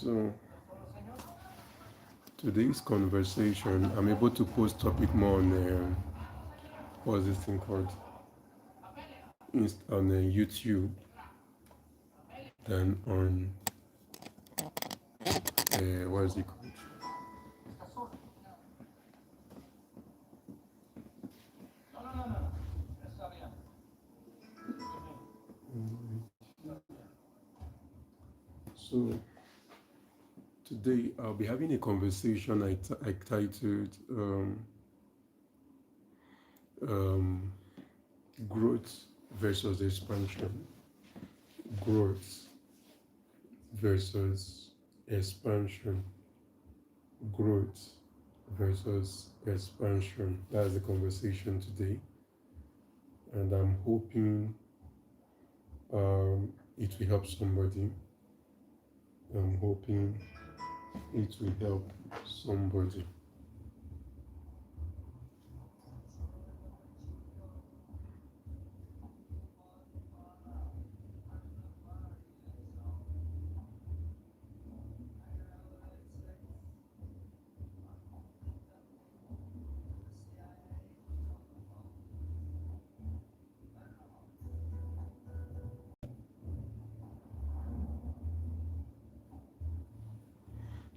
So today's conversation, I'm able to post topic more on what's this thing called on YouTube than on what's it called? So today I'll be having a conversation I titled um, growth versus expansion. Growth versus expansion. Growth versus expansion. That's the conversation today, and I'm hoping it will help somebody. I'm hoping it will help somebody.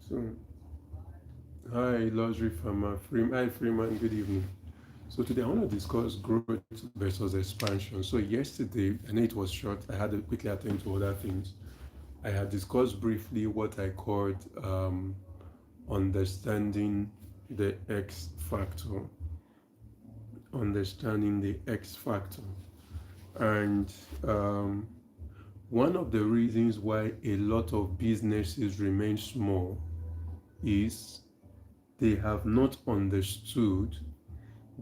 So, hi, luxury farmer, hi, Freeman, good evening. So, today I want to discuss growth versus expansion. So, yesterday, I know it was short, I had to quickly attend to other things. I had discussed briefly what I called understanding the X factor. Understanding the X factor. And one of the reasons why a lot of businesses remain small is they have not understood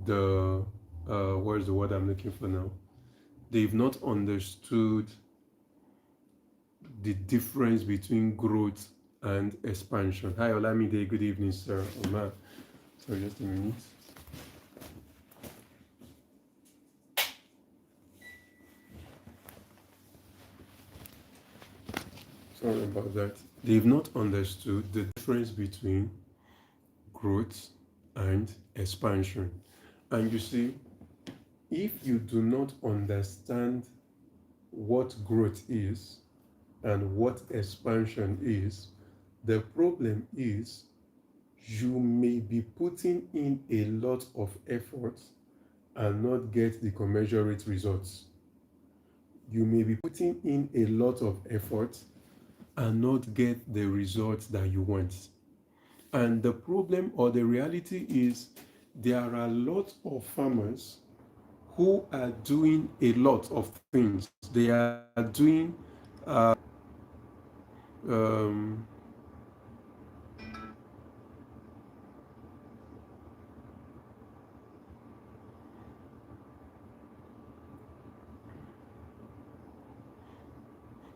the where's the word I'm looking for now? They've not understood the difference between growth and expansion. Hi Olamide, good evening, sir. Oma. Sorry, just a minute. Sorry about that. They've not understood the difference between growth and expansion. And you see, if you do not understand what growth is and what expansion is, the problem is you may be putting in a lot of effort and not get the commensurate results. You may be putting in a lot of effort and not get the results that you want. And the problem or the reality is there are a lot of farmers who are doing a lot of things. They are doing um,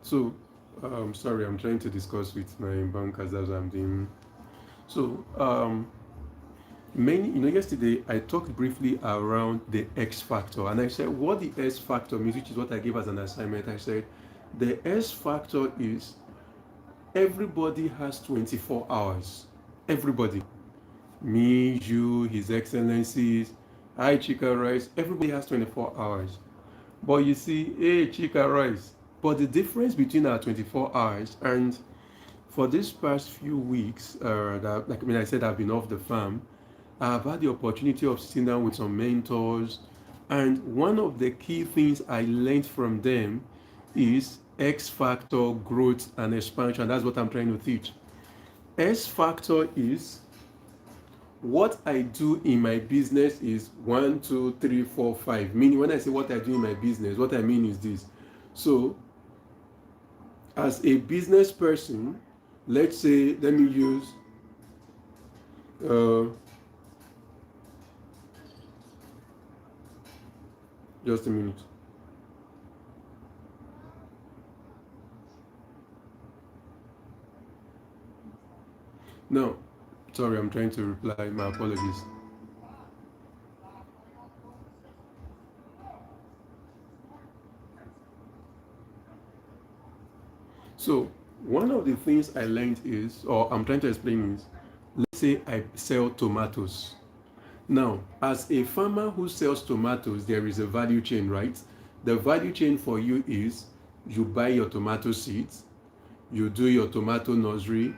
so sorry, I'm trying to discuss with my bankers as I'm doing. So yesterday I talked briefly around the X factor, and I said what the S factor means, which is what I gave as an assignment. I said the S factor is everybody has 24 hours. Everybody, me, you, His Excellencies, hi Chika Rice, everybody has 24 hours. But you see, hey Chika Rice, but the difference between our 24 hours and for these past few weeks, I said, I've been off the farm. I've had the opportunity of sitting down with some mentors, and one of the key things I learned from them is X factor, growth, and expansion. That's what I'm trying to teach. S factor is what I do in my business is 1, 2, 3, 4, 5. Meaning, when I say what I do in my business, what I mean is this. So, as a business person, let's say, let me use uh, just a minute. No, sorry, I'm trying to reply. My apologies. So, One of the things I learned is, or I'm trying to explain is, let's say I sell tomatoes. Now, as a farmer who sells tomatoes, there is a value chain, right? The value chain for you is you buy your tomato seeds, you do your tomato nursery,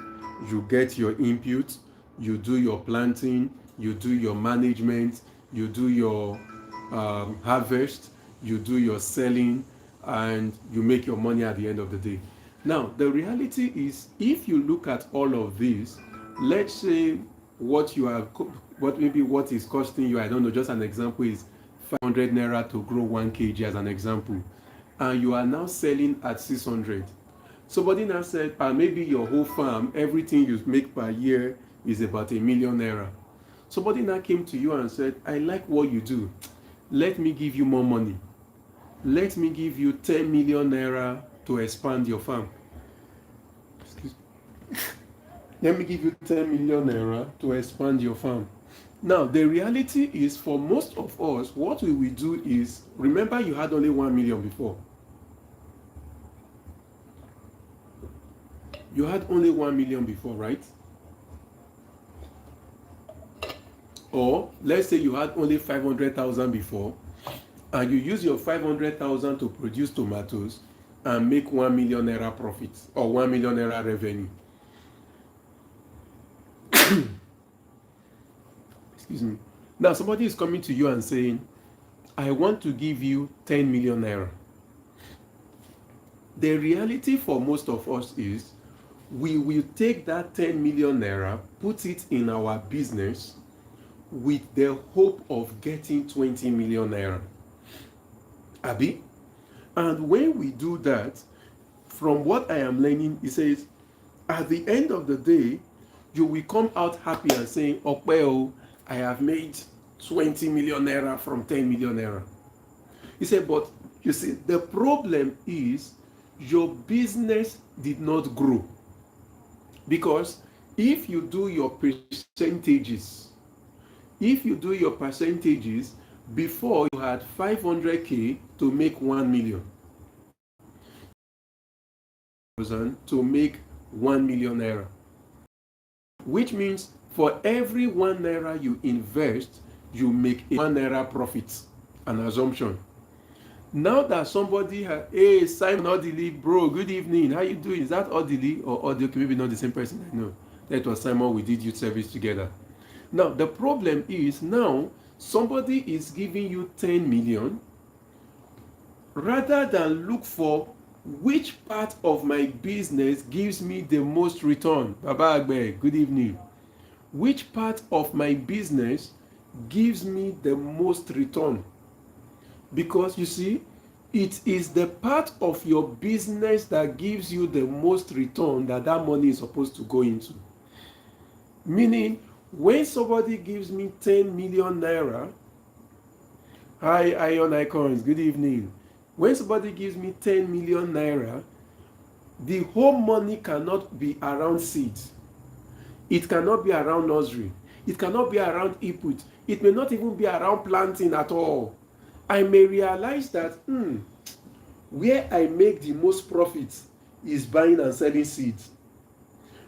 you get your inputs, you do your planting, you do your management, you do your harvest, you do your selling, and you make your money at the end of the day. Now, the reality is, if you look at all of this, let's say what you are, what is costing you, I don't know, just an example is 500 naira to grow 1 kg as an example, and you are now selling at 600. Somebody now said, maybe your whole farm, everything you make per year is about ₦1,000,000. Somebody now came to you and said, I like what you do. Let me give you more money. Let me give you 10 million naira to expand your farm. Excuse me. Let me give you 10 million naira to expand your farm. Now, the reality is, for most of us, what we will do is, remember you had only 1 million before. You had only 1 million before, right? Or let's say you had only 500,000 before, and you use your 500,000 to produce tomatoes and make 1 million naira profit or 1 million naira revenue. Excuse me. Now somebody is coming to you and saying, I want to give you 10 million naira. The reality for most of us is, we will take that 10 million naira, put it in our business with the hope of getting 20 million naira. Abi? And when we do that, from what I am learning, it says, at the end of the day, you will come out happy and saying, well, I have made 20 million naira from 10 million naira. He said, but you see, the problem is your business did not grow. Because if you do your percentages, before you had 500k to make 1 million, to make 1 million naira, which means for every 1 naira you invest, you make 1 naira profit. An assumption. Now that somebody has, hey, Simon Odili, bro, good evening, how you doing? Is that Odili or Odili? Maybe not the same person, I know. That was Simon, we did youth service together. Now, the problem is, now somebody is giving you 10 million, rather than look for which part of my business gives me the most return. Baba Agbe, good evening. Which part of my business gives me the most return? Because you see, it is the part of your business that gives you the most return that money is supposed to go into. Meaning, when somebody gives me 10 million naira, hi, Ion Icons, good evening. When somebody gives me 10 million naira, the whole money cannot be around seeds. It cannot be around nursery. It cannot be around input. It may not even be around planting at all. I may realize that where I make the most profit is buying and selling seeds.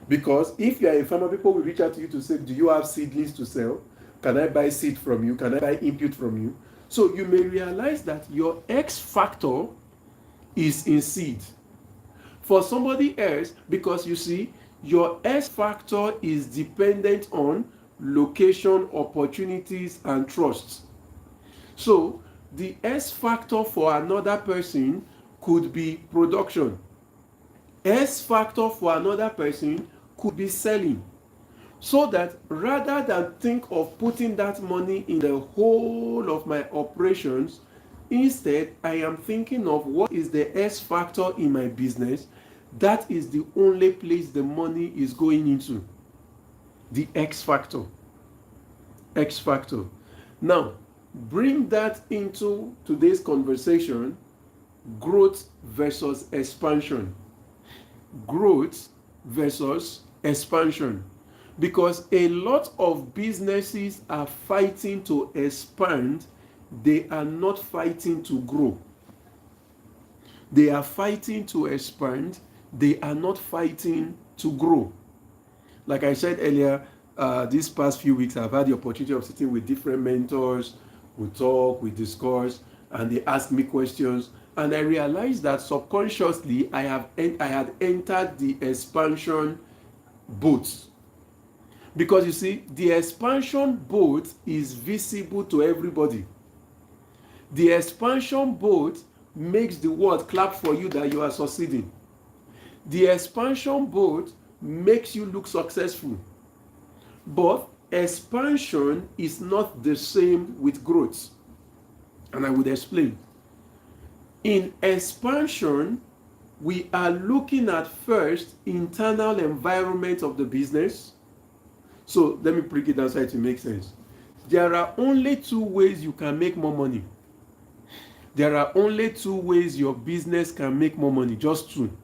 Because if you are a farmer, people will reach out to you to say, do you have seedlings to sell? Can I buy seed from you? Can I buy input from you? So you may realize that your X factor is in seed. For somebody else, because you see, your S factor is dependent on location, opportunities, and trust. So the S factor for another person could be production. S factor for another person could be selling. So that rather than think of putting that money in the whole of my operations, instead I am thinking of what is the S factor in my business. That is the only place the money is going into. The X factor. X factor. Now, bring that into today's conversation, growth versus expansion. Growth versus expansion. Because a lot of businesses are fighting to expand, they are not fighting to grow. They are fighting to expand, they are not fighting to grow. Like I said earlier, these past few weeks, I've had the opportunity of sitting with different mentors. We talk, we discuss, and they ask me questions. And I realized that subconsciously, I had entered the expansion boat. Because you see, the expansion boat is visible to everybody. The expansion boat makes the world clap for you that you are succeeding. The expansion boat makes you look successful. But expansion is not the same with growth. And I would explain. In expansion, we are looking at first internal environment of the business. So let me break it down so it makes sense. There are only two ways you can make more money. There are only two ways your business can make more money, just two.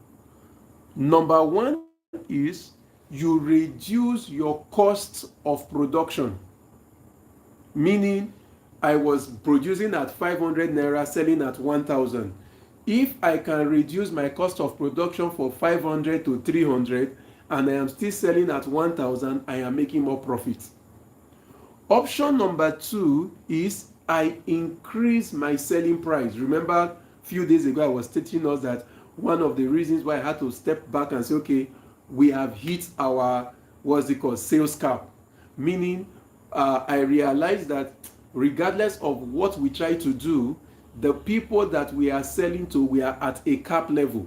Number one is you reduce your cost of production. Meaning, I was producing at 500 naira, selling at 1,000. If I can reduce my cost of production from 500 to 300 and I am still selling at 1,000, I am making more profit. Option number two is I increase my selling price. Remember, a few days ago, I was teaching us that one of the reasons why I had to step back and say, okay, we have hit our, what's it called, sales cap. Meaning, I realized that regardless of what we try to do, the people that we are selling to, we are at a cap level.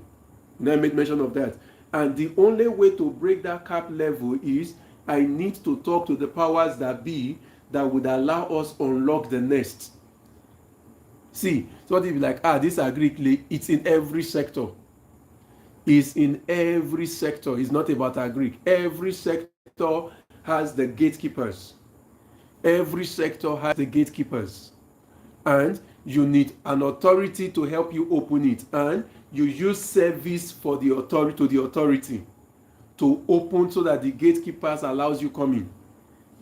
And I made mention of that. And the only way to break that cap level is I need to talk to the powers that be that would allow us unlock the nest. See, so what if you're like, this agri, it's in every sector. It's in every sector. It's not about agri. Every sector has the gatekeepers. Every sector has the gatekeepers. And you need an authority to help you open it. And you use service for the authority to the authority to open so that the gatekeepers allows you come in.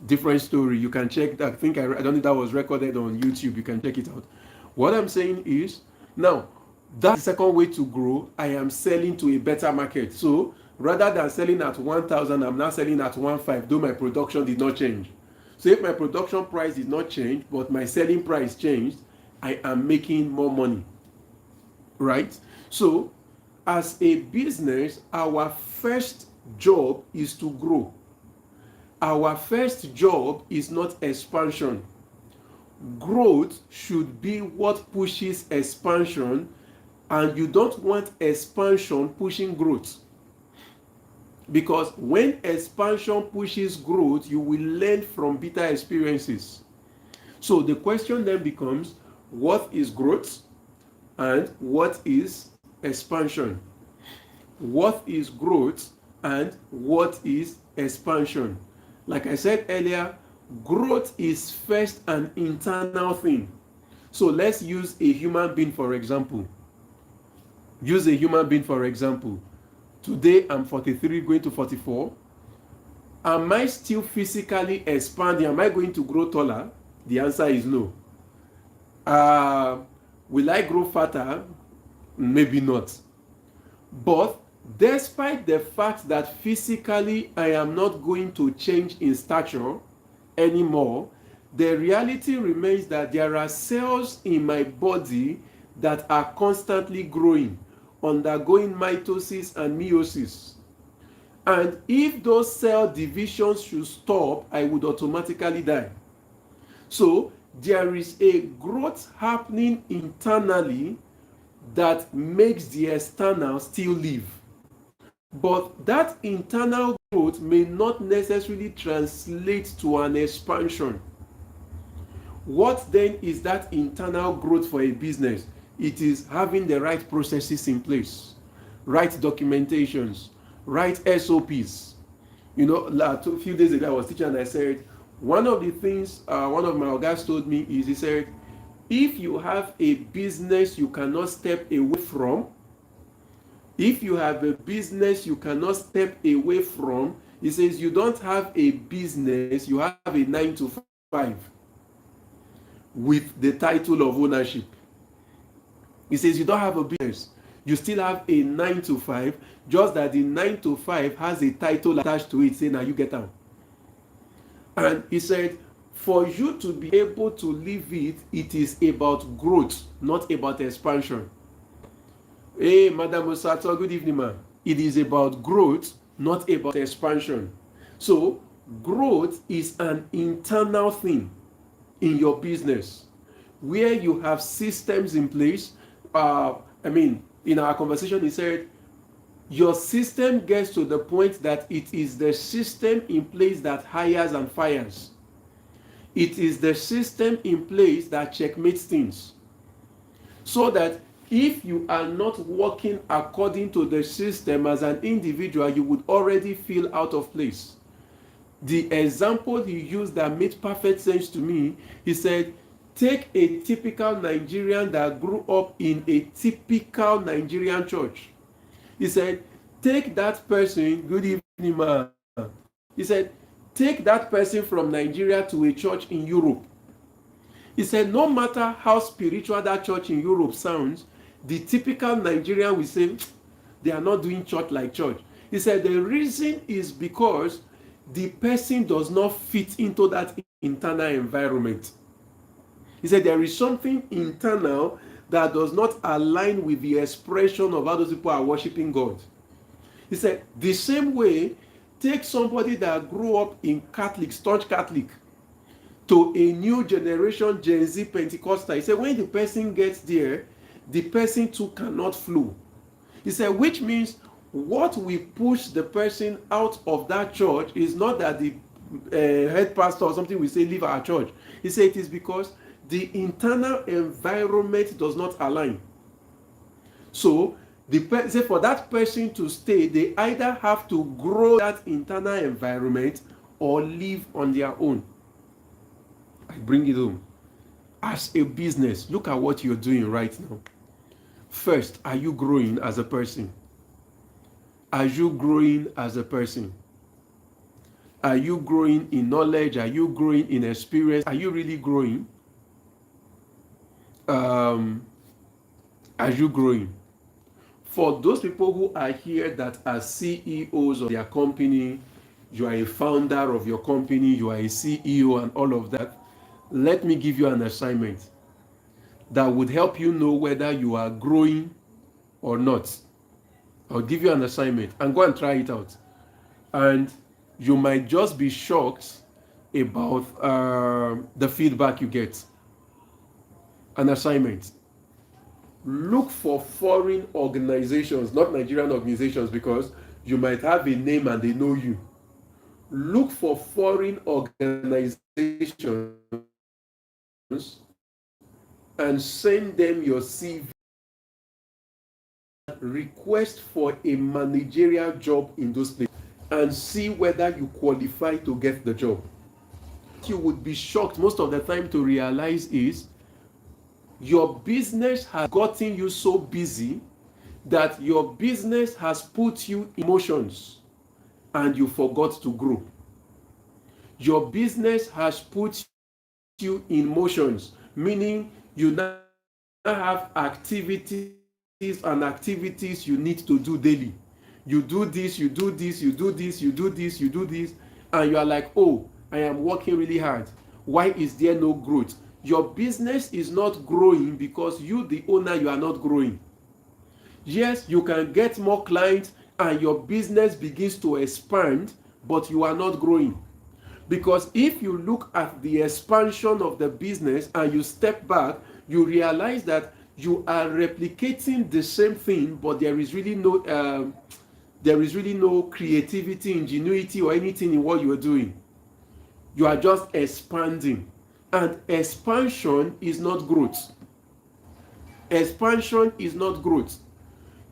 Different story. You can check. I think I don't think that was recorded on YouTube. You can check it out. What I'm saying is, now that's the second way to grow. I am selling to a better market. So rather than selling at 1,000, I'm now selling at 1,500, though my production did not change. So if my production price did not change, but my selling price changed, I am making more money. Right? So as a business, our first job is to grow. Our first job is not expansion. Growth should be what pushes expansion, and you don't want expansion pushing growth. Because when expansion pushes growth, you will learn from bitter experiences. So the question then becomes, what is growth and what is expansion? What is growth and what is expansion? Like I said earlier, growth is first an internal thing. So let's use a human being for example. Today I'm 43 going to 44. Am I still physically expanding? Am I going to grow taller? The answer is no. Will I grow fatter? Maybe not. But despite the fact that physically I am not going to change in stature anymore, the reality remains that there are cells in my body that are constantly growing, undergoing mitosis and meiosis. And if those cell divisions should stop, I would automatically die. So there is a growth happening internally that makes the external still live. But that internal growth may not necessarily translate to an expansion. What then is that internal growth for a business? It is having the right processes in place, right documentations, right SOPs. You know, a few days ago I was teaching and I said, one of the things one of my guys told me is, he said, if you have a business you cannot step away from, if you have a business you cannot step away from, he says you don't have a business, you have a 9 to 5 with the title of ownership. He says you don't have a business, You still have a 9 to 5, just that the 9 to 5 has a title attached to it saying, now you get out. And he said, for you to be able to live it, it is about growth, not about expansion. Hey, Madam Osato, good evening, ma'am. It is about growth, not about expansion. So, growth is an internal thing in your business where you have systems in place. In our conversation, he said, your system gets to the point that it is the system in place that hires and fires. It is the system in place that checkmates things. So that if you are not working according to the system as an individual, you would already feel out of place. The example he used that made perfect sense to me, he said, take a typical Nigerian that grew up in a typical Nigerian church. He said, take that person, good evening, man. He said, take that person from Nigeria to a church in Europe. He said, no matter how spiritual that church in Europe sounds, the typical Nigerian will say, they are not doing church like church. He said, the reason is because the person does not fit into that internal environment. He said, there is something internal that does not align with the expression of how those people are worshiping God. He said, the same way, take somebody that grew up in Catholic, staunch Catholic, to a new generation Gen Z Pentecostal. He said, when the person gets there, the person too cannot flow. He said, which means what we push the person out of that church is not that the head pastor or something will say, leave our church. He said, it is because the internal environment does not align. So, for that person to stay, they either have to grow that internal environment or live on their own. I bring it home. As a business, look at what you're doing right now. First, are you growing as a person? Are you growing as a person? Are you growing in knowledge? Are you growing in experience? Are you really growing? Are you growing? For those people who are here that are CEOs of their company, you are a founder of your company, you are a CEO and all of that, let me give you an assignment that would help you know whether you are growing or not. I'll give you an assignment and go and try it out. And you might just be shocked about the feedback you get. An assignment. Look for foreign organizations, not Nigerian organizations, because you might have a name and they know you. Look for foreign organizations and send them your CV. Request for a managerial job in those places and see whether you qualify to get the job. You would be shocked most of the time to realize is your business has gotten you so busy that your business has put you in emotions and you forgot to grow. Your business has put you in motions, meaning you now have activities and activities you need to do daily. You do this, you do this, you do this, you do this, you do this, and you are like, oh, I am working really hard. Why is there no growth? Your business is not growing because you, the owner, you are not growing. Yes, you can get more clients and your business begins to expand, but you are not growing. Because if you look at the expansion of the business and you step back, you realize that you are replicating the same thing, but there is really no creativity, ingenuity, or anything in what you are doing. You are just expanding. And expansion is not growth. Expansion is not growth.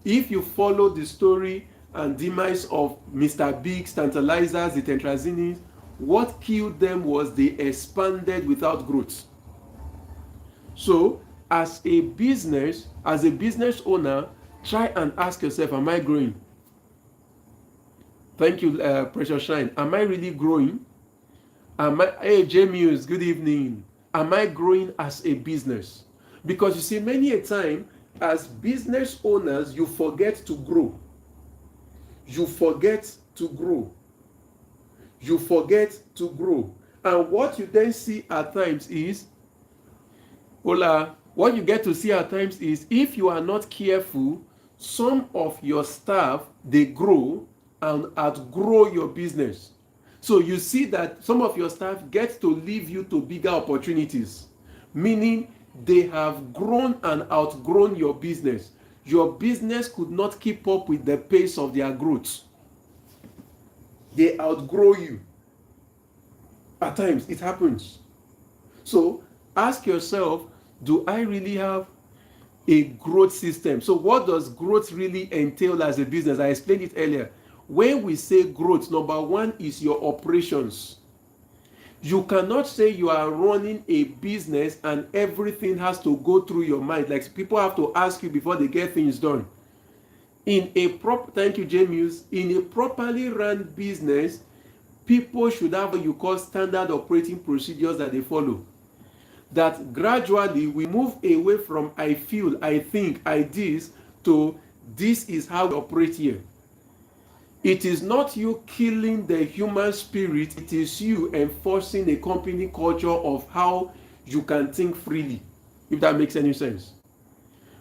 If you follow the story and demise of Mr. Biggs, Tantalizers, the Tetrazzini, what killed them was they expanded without growth. So, as a business owner, try and ask yourself, am I growing? Thank you, Precious Shine. Am I really growing? Hey, James, good evening. Am I growing as a business? Because you see, many a time, as business owners, you forget to grow. You forget to grow. You forget to grow. And what you then see at times is, what you get to see at times is, if you are not careful, some of your staff, they grow and outgrow your business. So you see that some of your staff get to leave you to bigger opportunities, meaning they have grown and outgrown your business. Your business could not keep up with the pace of their growth. They outgrow you. At times, it happens. So ask yourself, do I really have a growth system? So what does growth really entail as a business? I explained it earlier. When we say growth, number one is your operations. You cannot say you are running a business and everything has to go through your mind. Like, people have to ask you before they get things done. Thank you, James. In a properly run business, people should have what you call standard operating procedures that they follow. That gradually we move away from I feel, I think, I this, to this is how we operate here. It is not you killing the human spirit, it is you enforcing a company culture of how you can think freely, if that makes any sense.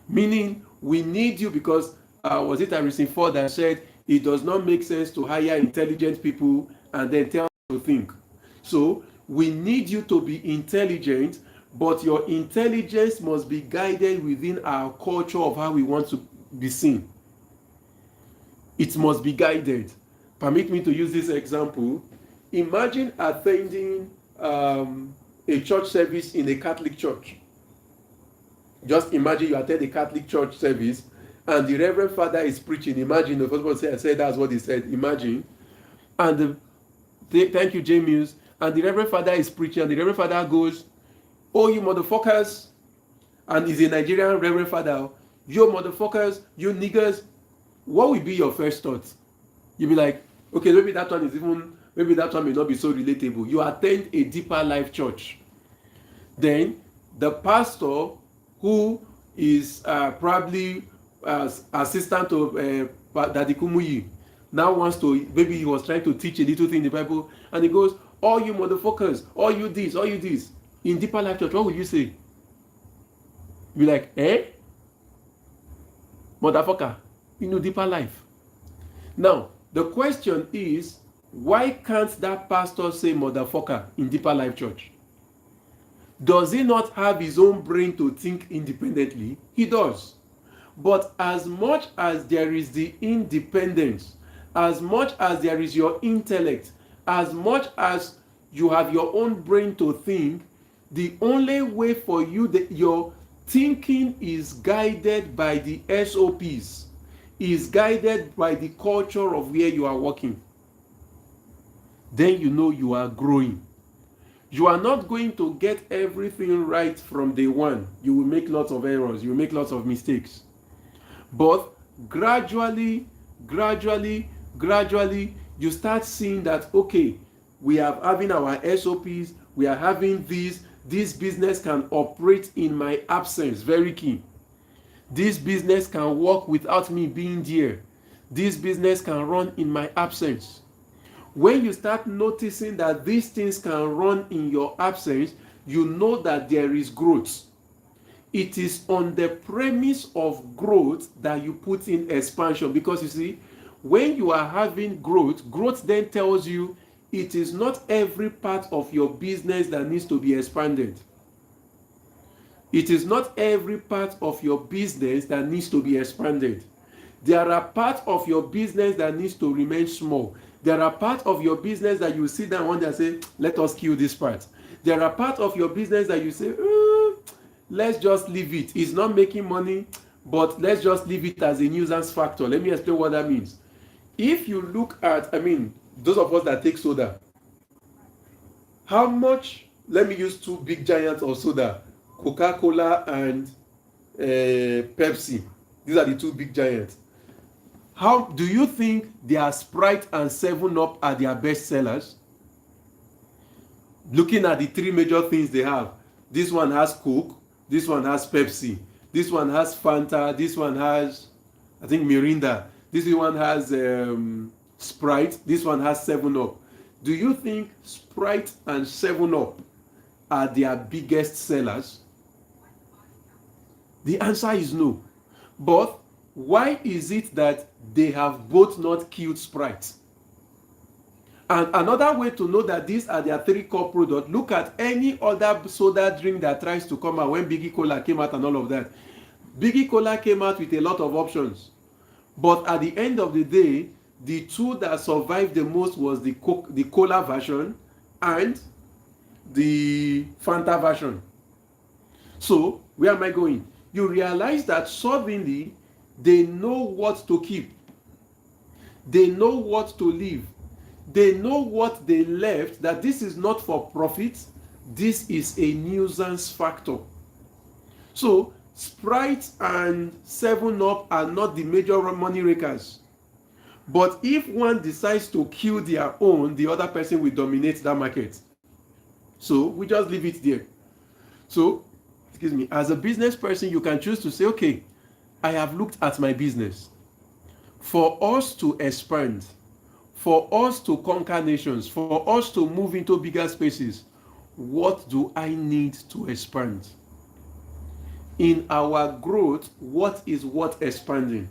Meaning, we need you because, was it Harrison Ford that said, it does not make sense to hire intelligent people and then tell them to think. So, we need you to be intelligent, but your intelligence must be guided within our culture of how we want to be seen. It must be guided. Permit me to use this example. Imagine attending a church service in a Catholic church. Just imagine you attend a Catholic church service and the Reverend Father is preaching. Imagine, the first one said that's what he said. Imagine. And thank you, James. And the Reverend Father is preaching and the Reverend Father goes, "Oh, you motherfuckers." And he's a Nigerian Reverend Father. "You motherfuckers, you niggers." What will be your first thought? You'll be like, okay, maybe that one may not be so relatable. You attend a Deeper Life church. Then the pastor, who is probably assistant to Daddy Kumuyi, now wants to, maybe he was trying to teach a little thing in the Bible, and he goes, "All you motherfuckers, all you this, all you this." In Deeper Life church, what would you say? You'll be like, motherfucker. Deeper Life. Now, the question is, why can't that pastor say motherfucker in Deeper Life Church? Does he not have his own brain to think independently? He does. But as much as there is the independence, as much as there is your intellect, as much as you have your own brain to think, the only way for you, your thinking is guided by the SOPs. Is guided by the culture of where you are working. Then you know you are growing. You are not going to get everything right from day one. You will make lots of errors. You will make lots of mistakes. But gradually, you start seeing that, okay, we are having our SOPs, we are having this business can operate in my absence. Very key. This business can work without me being there. This business can run in my absence. When you start noticing that these things can run in your absence, you know that there is growth. It is on the premise of growth that you put in expansion. Because you see, when you are having growth then tells you it is not every part of your business that needs to be expanded. It is not every part of your business that needs to be expanded. There are parts of your business that needs to remain small. There are parts of your business that you sit down one day and say, let us kill this part. There are parts of your business that you say, let's just leave it. It's not making money, but let's just leave it as a nuisance factor. Let me explain what that means. If you look at, those of us that take soda, how much, let me use two big giants of soda, Coca-Cola and Pepsi. These are the two big giants. How do you think their Sprite and 7-Up are their best sellers? Looking at the three major things they have. This one has Coke, this one has Pepsi, This one has Fanta. This one has, I think, Mirinda. This one has Sprite. This one has 7-Up. Do you think Sprite and 7-Up are their biggest sellers? The answer is no. But why is it that they have both not killed Sprite? And another way to know that these are their three core products, look at any other soda drink that tries to come out. When Biggie Cola came out and all of that, Biggie Cola came out with a lot of options. But at the end of the day, the two that survived the most was the Cola version and the Fanta version. So, where am I going? You realize that suddenly they know what to keep. They know what to leave. They know what they left, that this is not for profit. This is a nuisance factor. So, Sprite and 7-Up are not the major money rakers. But if one decides to kill their own, the other person will dominate that market. So, we just leave it there. So, excuse me, as a business person, you can choose to say, okay, I have looked at my business. For us to expand, for us to conquer nations, for us to move into bigger spaces, what do I need to expand? In our growth, what is worth expanding?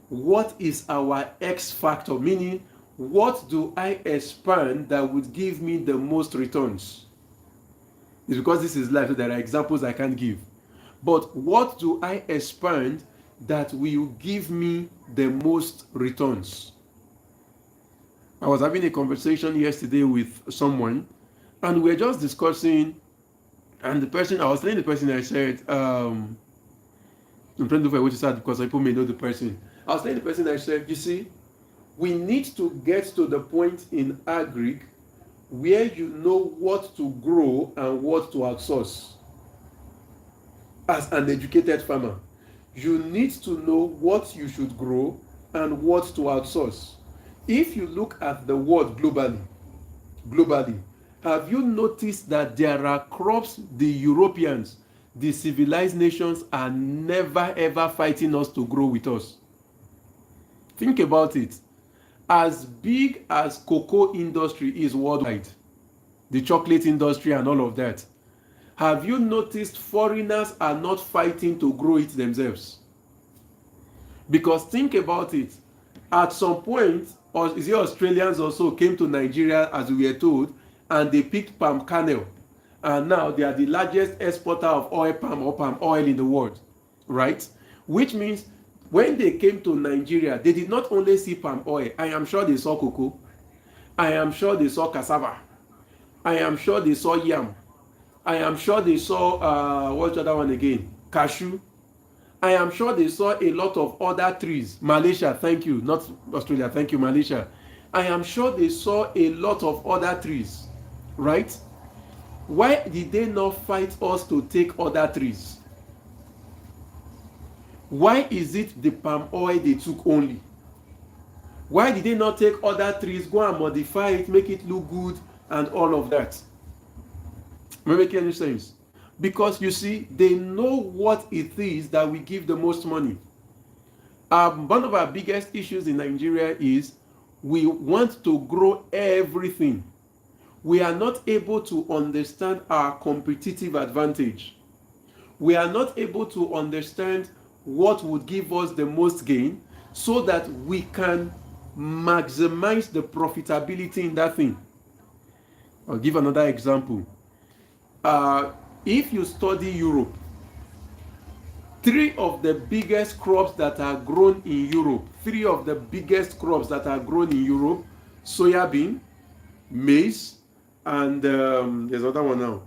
What is our X factor? Meaning, what do I expand that would give me the most returns? It's because this is life, so there are examples I can't give. But what do I expand that will give me the most returns? I was having a conversation yesterday with someone, and we were just discussing, and I was telling the person, I said, I'm trying to look for what you said because people may know the person. I was telling the person, I said, you see, we need to get to the point in agric where you know what to grow and what to outsource. As an educated farmer, you need to know what you should grow and what to outsource. If you look at the world globally, have you noticed that there are crops the Europeans, the civilized nations, are never ever fighting us to grow with us? Think about it. As big as cocoa industry is worldwide, the chocolate industry and all of that, have you noticed foreigners are not fighting to grow it themselves? Because think about it. At some point, or is it Australians also came to Nigeria, as we were told, and they picked palm kernel, and now they are the largest exporter of oil palm or palm oil in the world, right? Which means when they came to Nigeria, they did not only see palm oil. I am sure they saw cocoa. I am sure they saw cassava. I am sure they saw yam. I am sure they saw what's the other one again? Cashew. I am sure they saw a lot of other trees. Malaysia, thank you. Not Australia, thank you, Malaysia. I am sure they saw a lot of other trees, right? Why did they not fight us to take other trees? Why is it the palm oil they took only? Why did they not take other trees, go and modify it, make it look good, and all of that? Am I making any sense? Because you see, they know what it is that we give the most money. One of our biggest issues in Nigeria is we want to grow everything. We are not able to understand our competitive advantage. We are not able to understand what would give us the most gain so that we can maximize the profitability in that thing. I'll give another example. If you study Europe, 3 of the biggest crops that are grown in Europe, soybean, maize, and there's another one now,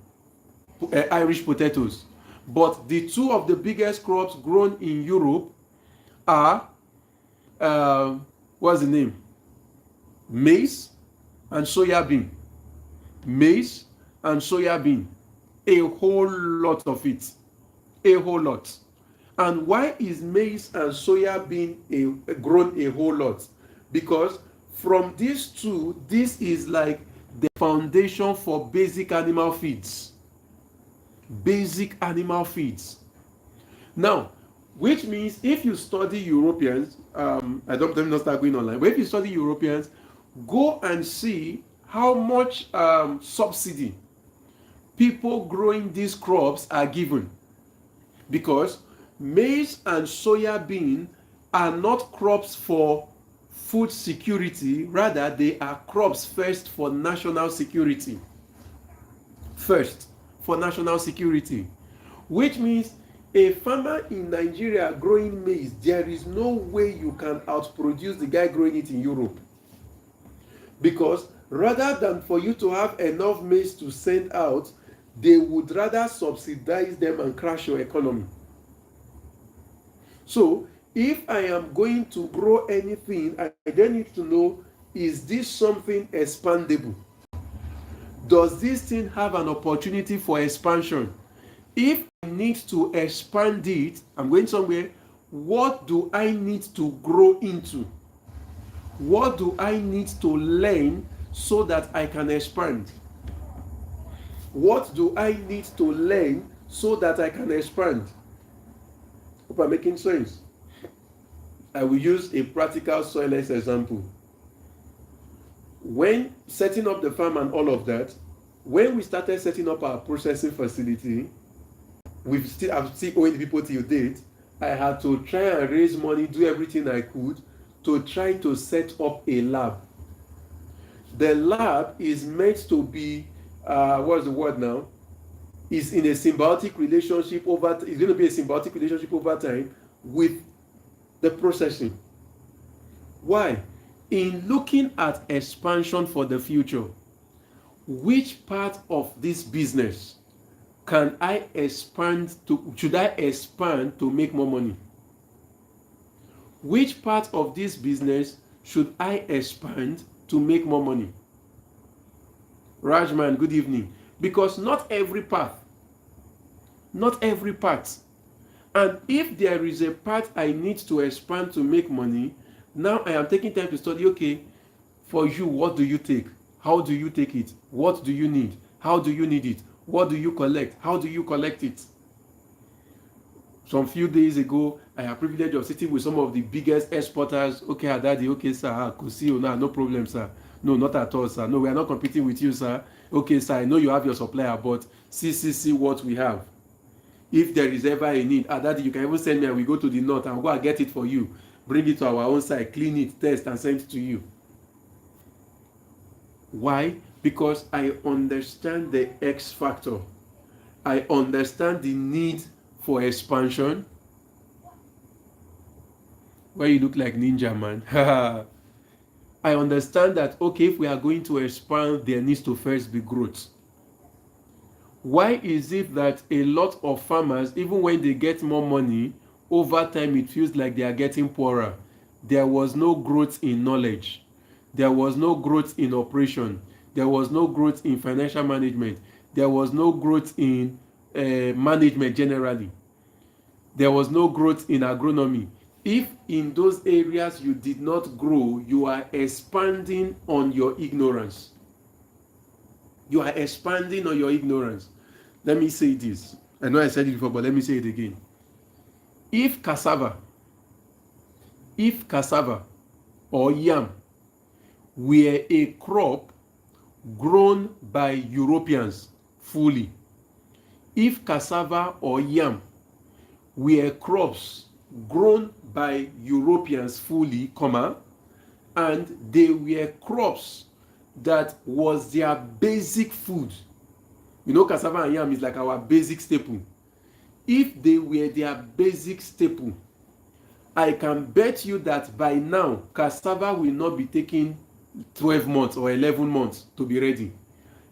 Irish potatoes. But the 2 of the biggest crops grown in Europe are, what's the name? Maize and soybean. Maize and soybean. A whole lot of it. A whole lot. And why is maize and soybean grown a whole lot? Because from these 2, this is like the foundation for basic animal feeds. Basic animal feeds. Now, which means if you study Europeans, I don't let me not start going online, but if you study Europeans, go and see how much subsidy people growing these crops are given. Because maize and soya bean are not crops for food security, rather they are crops first for national security. First, for national security. Which means a farmer in Nigeria growing maize, there is no way you can outproduce the guy growing it in Europe. Because rather than for you to have enough maize to send out, they would rather subsidize them and crash your economy. So, if I am going to grow anything, I then need to know, is this something expandable? Does this thing have an opportunity for expansion? If I need to expand it, I'm going somewhere, what do I need to grow into? What do I need to learn so that I can expand? What do I need to learn so that I can expand? Hope I'm making sense. I will use a practical soilless example. When setting up the farm and all of that, when we started setting up our processing facility, I'm still owing the people till date. I had to try and raise money, do everything I could to try to set up a lab. The lab is meant to be what's the word now? Is in a symbiotic relationship it's going to be a symbiotic relationship over time with the processing. Why? In looking at expansion for the future, which part of this business can I expand to? Should I expand to make more money? Which part of this business should I expand to make more money? Rajman, good evening. Because not every part. And if there is a part I need to expand to make money, now I am taking time to study, okay, for you, what do you take? How do you take it? What do you need? How do you need it? What do you collect? How do you collect it? Some few days ago, I had the privilege of sitting with some of the biggest exporters. Okay, Daddy, okay, sir, no problem, sir. No, not at all, sir. No, we are not competing with you, sir. Okay, sir, I know you have your supplier, but see what we have. If there is ever a need, Daddy, you can even send me and we go to the north and go and get it for you. Bring it to our own side, clean it, test, and send it to you. Why? Because I understand the X factor. I understand the need for expansion. Why you look like ninja, man? I understand that, okay, if we are going to expand, there needs to first be growth. Why is it that a lot of farmers, even when they get more money, over time it feels like they are getting poorer? There was no growth in knowledge. There was no growth in operation. There was no growth in financial management. There was no growth in management generally. There was no growth in agronomy. If in those areas you did not grow, you are expanding on your ignorance. You are expanding on your ignorance. Let me say this. I know I said it before, but let me say it again. If cassava or yam were a crop grown by Europeans fully, if cassava or yam were crops grown by Europeans fully, and they were crops that was their basic food. You know, cassava and yam is like our basic staple. If they were their basic staple, I can bet you that by now, cassava will not be taking 12 months or 11 months to be ready.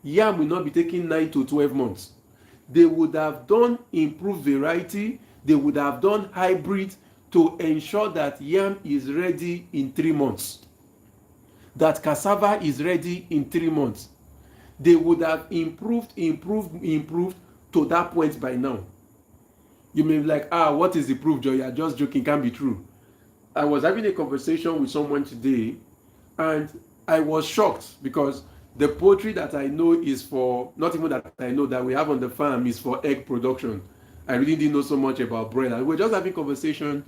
Yam will not be taking 9 to 12 months. They would have done improved variety. They would have done hybrid to ensure that yam is ready in 3 months. That cassava is ready in 3 months. They would have improved to that point by now. You may be like, what is the proof, Joy? You're just joking, can't be true. I was having a conversation with someone today, and I was shocked because the poultry that I know is for, not even that I know that we have on the farm is for egg production. I really didn't know so much about broiler. We were just having conversation,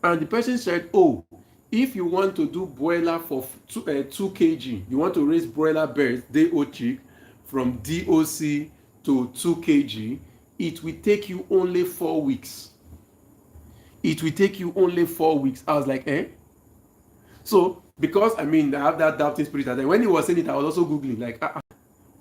and the person said, "Oh, if you want to do broiler for 2 kg, you want to raise broiler birds, day old chick, from DOC to 2 kg, it will take you only 4 weeks. It will take you only 4 weeks." I was like, eh? So, because I have that doubting spirit, and then when he was saying it, I was also Googling, like,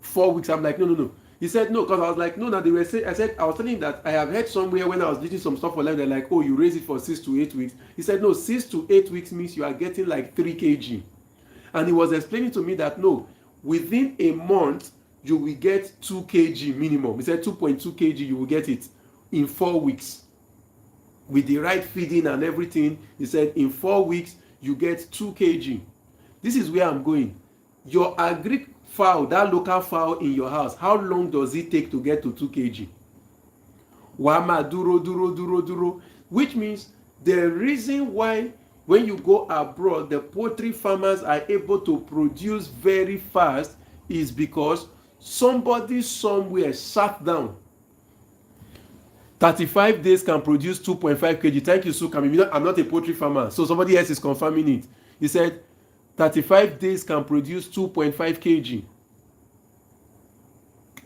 4 weeks. I'm like, no. He said no, because I was like, no, they were saying, I was telling him that I have heard somewhere when I was reading some stuff for them, they're like, oh, you raise it for 6 to 8 weeks. He said, no, 6 to 8 weeks means you are getting like 3 kg. And he was explaining to me that no, within a month, you will get 2 kg minimum. He said 2.2 kg, you will get it in 4 weeks. With the right feeding and everything, he said in 4 weeks, you get 2 kg. This is where I'm going. Your agric fowl, that local fowl in your house, how long does it take to get to 2 kg? Wama duro, which means the reason why when you go abroad, the poultry farmers are able to produce very fast is because somebody somewhere sat down. 35 days can produce 2.5 kg. Thank you, Sukami. I'm not a poultry farmer, so somebody else is confirming it. He said 35 days can produce 2.5 kg.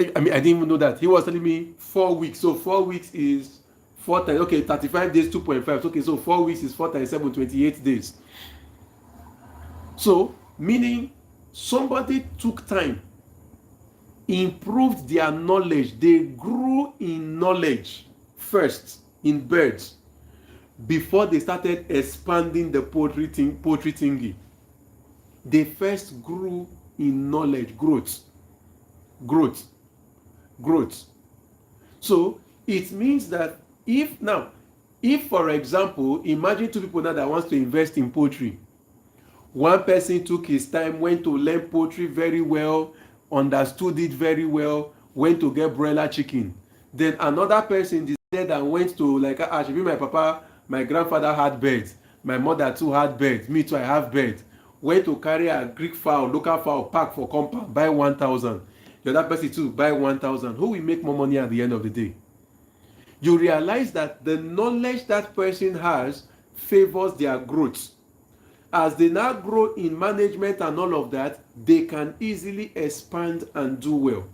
I didn't even know that. He was telling me 4 weeks. So 4 weeks is 4 times. Okay, 35 days, 2.5. Okay, so 4 weeks is 4 times 7, 28 days. So, meaning somebody took time, improved their knowledge. They grew in knowledge first in birds before they started expanding the poultry thingy. They first grew in knowledge, growth. So it means that if for example, imagine 2 people now that wants to invest in poultry. One person took his time, went to learn poultry very well, understood it very well, went to get broiler chicken. Then another person decided and went to, like, actually my papa, my grandfather had birds, my mother too had birds, me too, I have birds. Went to carry a Greek fowl, local fowl, pack for compound, buy 1,000. The other person too buy 1,000. Who will make more money at the end of the day? You realize that the knowledge that person has favors their growth. As they now grow in management and all of that, they can easily expand and do well.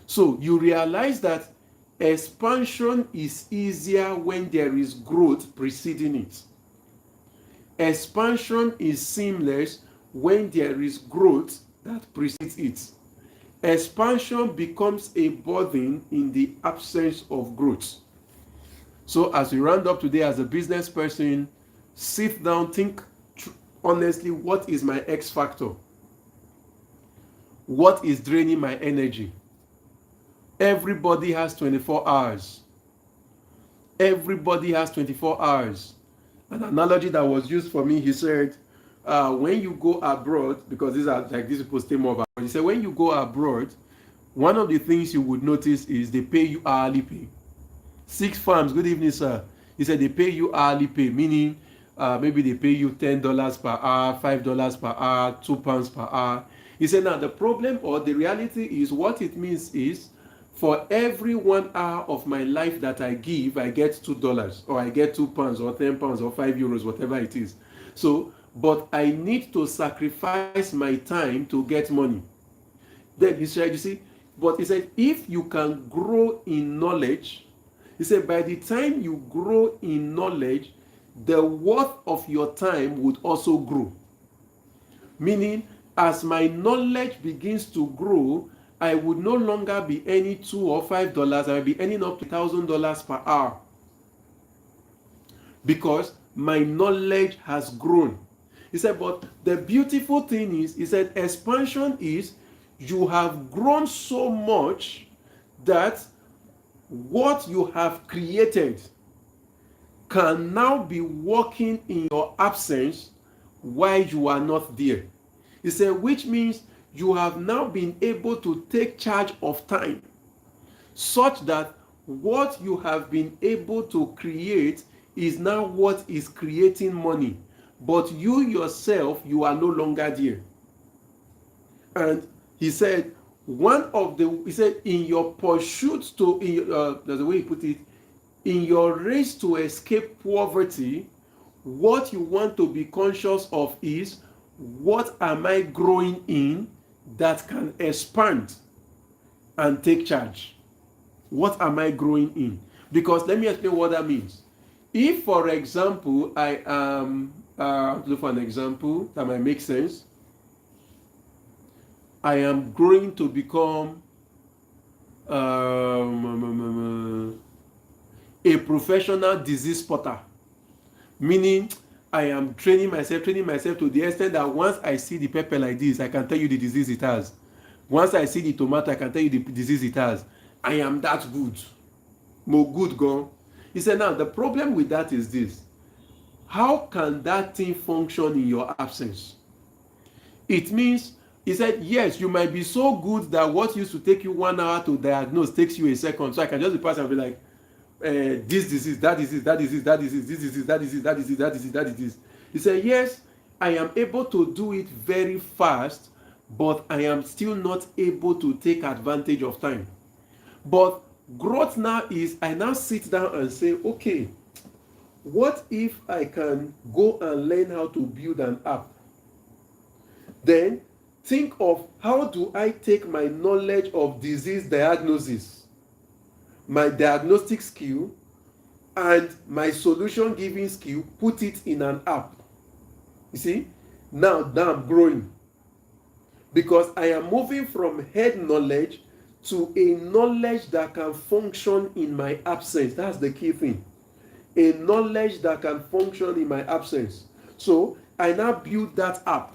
So you realize that expansion is easier when there is growth preceding it. Expansion is seamless when there is growth that precedes it. Expansion becomes a burden in the absence of growth. So as we round up today, as a business person, sit down, think honestly, what is my X factor? What is draining my energy? Everybody has 24 hours. Everybody has 24 hours. An analogy that was used for me, he said, when you go abroad, because these are like these people stay more abroad, he said when you go abroad, one of the things you would notice is they pay you hourly pay. 6 farms, good evening, sir. He said they pay you hourly pay, meaning maybe they pay you $10 per hour, $5 per hour, £2 per hour. He said now the problem or the reality is what it means is for every 1 hour of my life that I give, I get $2 or I get £2 or £10 or €5, whatever it is. So, but I need to sacrifice my time to get money. Then he said, you see, but he said, if you can grow in knowledge, he said, by the time you grow in knowledge, the worth of your time would also grow. Meaning, as my knowledge begins to grow, I would no longer be earning $2 or $5. I will be earning up to $1,000 per hour. Because my knowledge has grown. He said, but the beautiful thing is, he said, expansion is you have grown so much that what you have created can now be working in your absence while you are not there. He said, which means you have now been able to take charge of time such that what you have been able to create is now what is creating money. But you yourself, you are no longer there. And he said, one of the, he said, in your pursuit to, there's a way he put it, in your race to escape poverty, what you want to be conscious of is, what am I growing in that can expand and take charge? What am I growing in? Because let me explain what that means. If, for example, I am, look for an example that might make sense. I am growing to become a professional disease spotter. Meaning, I am training myself to the extent that once I see the pepper like this, I can tell you the disease it has. Once I see the tomato, I can tell you the disease it has. I am that good. More good gone. He said, now the problem with that is this. How can that thing function in your absence? It means, he said, yes, you might be so good that what used to take you 1 hour to diagnose takes you a second. So I can just be passing and be like, this disease, that disease, that disease, that disease, this disease, that disease, that disease, that disease, that disease. He said, yes, I am able to do it very fast, but I am still not able to take advantage of time. But growth now is, I now sit down and say, okay, what if I can go and learn how to build an app? Then think of, how do I take my knowledge of disease diagnosis, my diagnostic skill, and my solution giving skill, put it in an app? You see, now I'm growing, because I am moving from head knowledge to a knowledge that can function in my absence. That's the key thing. A knowledge that can function in my absence. So I now build that app.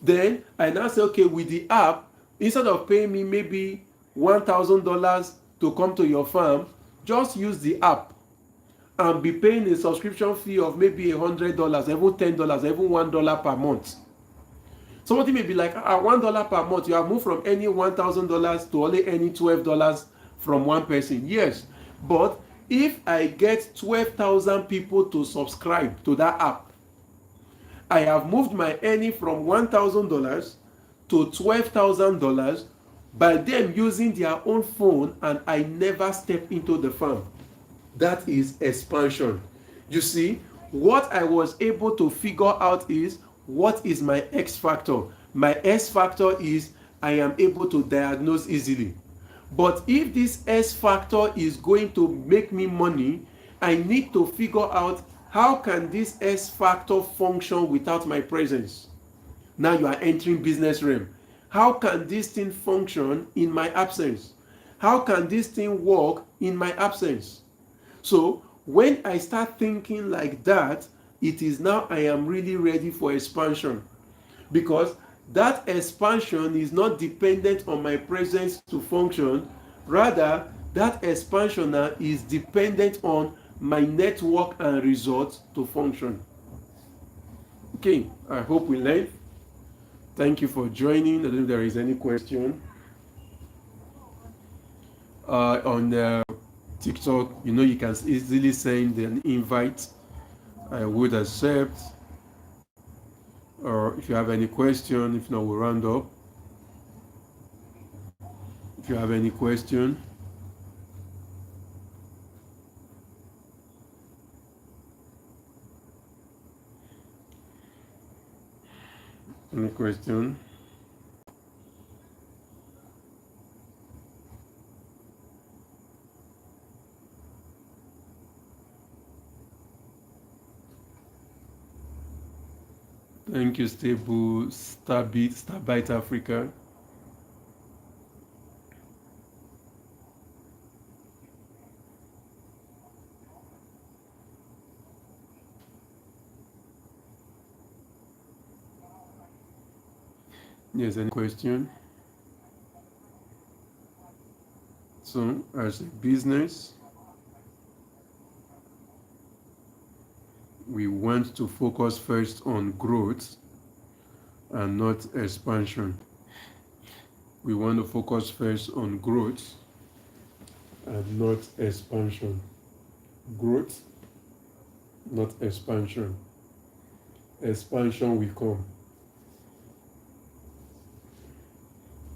Then I now say, okay, with the app, instead of paying me maybe $1,000 to come to your farm, just use the app and be paying a subscription fee of maybe $100, even $10, even $1 per month. Somebody may be like, $1 per month, you have moved from any $1,000 to only any $12 from one person. Yes, but if I get 12,000 people to subscribe to that app, I have moved my earning from $1,000 to $12,000 by them using their own phone, and I never step into the farm. That is expansion. You see, what I was able to figure out is, what is my X factor? My X factor is, I am able to diagnose easily. But if this S factor is going to make me money, I need to figure out, how can this S factor function without my presence? Now you are entering business realm. How can this thing function in my absence? How can this thing work in my absence? So when I start thinking like that, it is now I am really ready for expansion, because that expansion is not dependent on my presence to function. Rather, that expansion now is dependent on my network and results to function. Okay, I hope we learned. Thank you for joining. I don't know if there is any question. On TikTok, you can easily send an invite. I would accept. Or if you have any question, if not, we'll round up. If you have any question. Any question? Thank you, Stable, Starbite Africa. Yes, any question? So, as a business, we want to focus first on growth and not expansion. We want to focus first on growth and not expansion. Growth, not expansion. Expansion will come.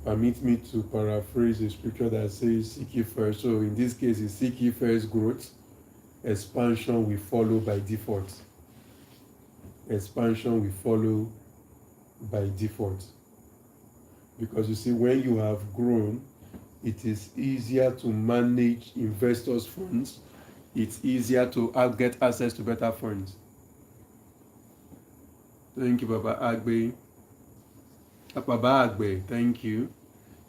Permit me to paraphrase a scripture that says, seek ye first. So in this case, it's seek ye first growth. Expansion will follow by default. Expansion will follow by default. Because you see, when you have grown, it is easier to manage investors' funds. It's easier to get access to better funds. Thank you, Baba Agbe. Baba Agbe, thank you.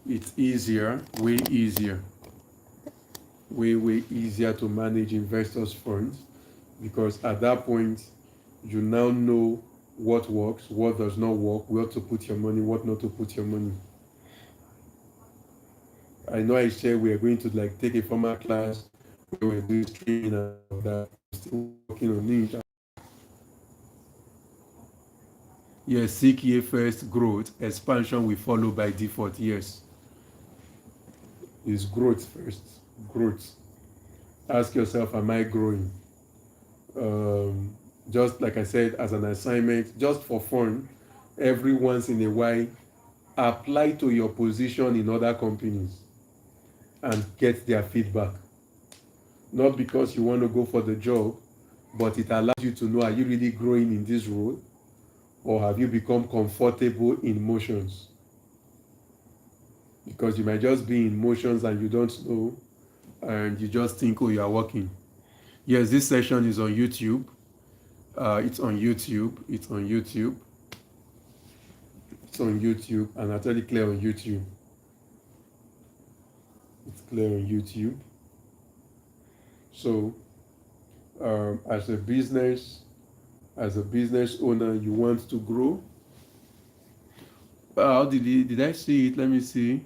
It's easier, way easier. Way easier to manage investors' funds, because at that point, you now know what works, what does not work, where to put your money, what not to put your money. I know I said we are going to like take a formal class where we're doing streaming and all that. We're still working on it. Yes, seek ye first growth, expansion will follow by default. Yes, it's growth first. Growth. Ask yourself, am I growing? Just like I said, as an assignment, just for fun, every once in a while, apply to your position in other companies and get their feedback. Not because you want to go for the job, but it allows you to know, are you really growing in this role, or have you become comfortable in motions? Because you might just be in motions and you don't know, and you just think, oh, you are working. Yes, this session is on YouTube. It's on YouTube. It's on YouTube. It's on YouTube, and actually clear on YouTube. It's clear on YouTube. So, as a business owner, you want to grow. How did I see it? Let me see.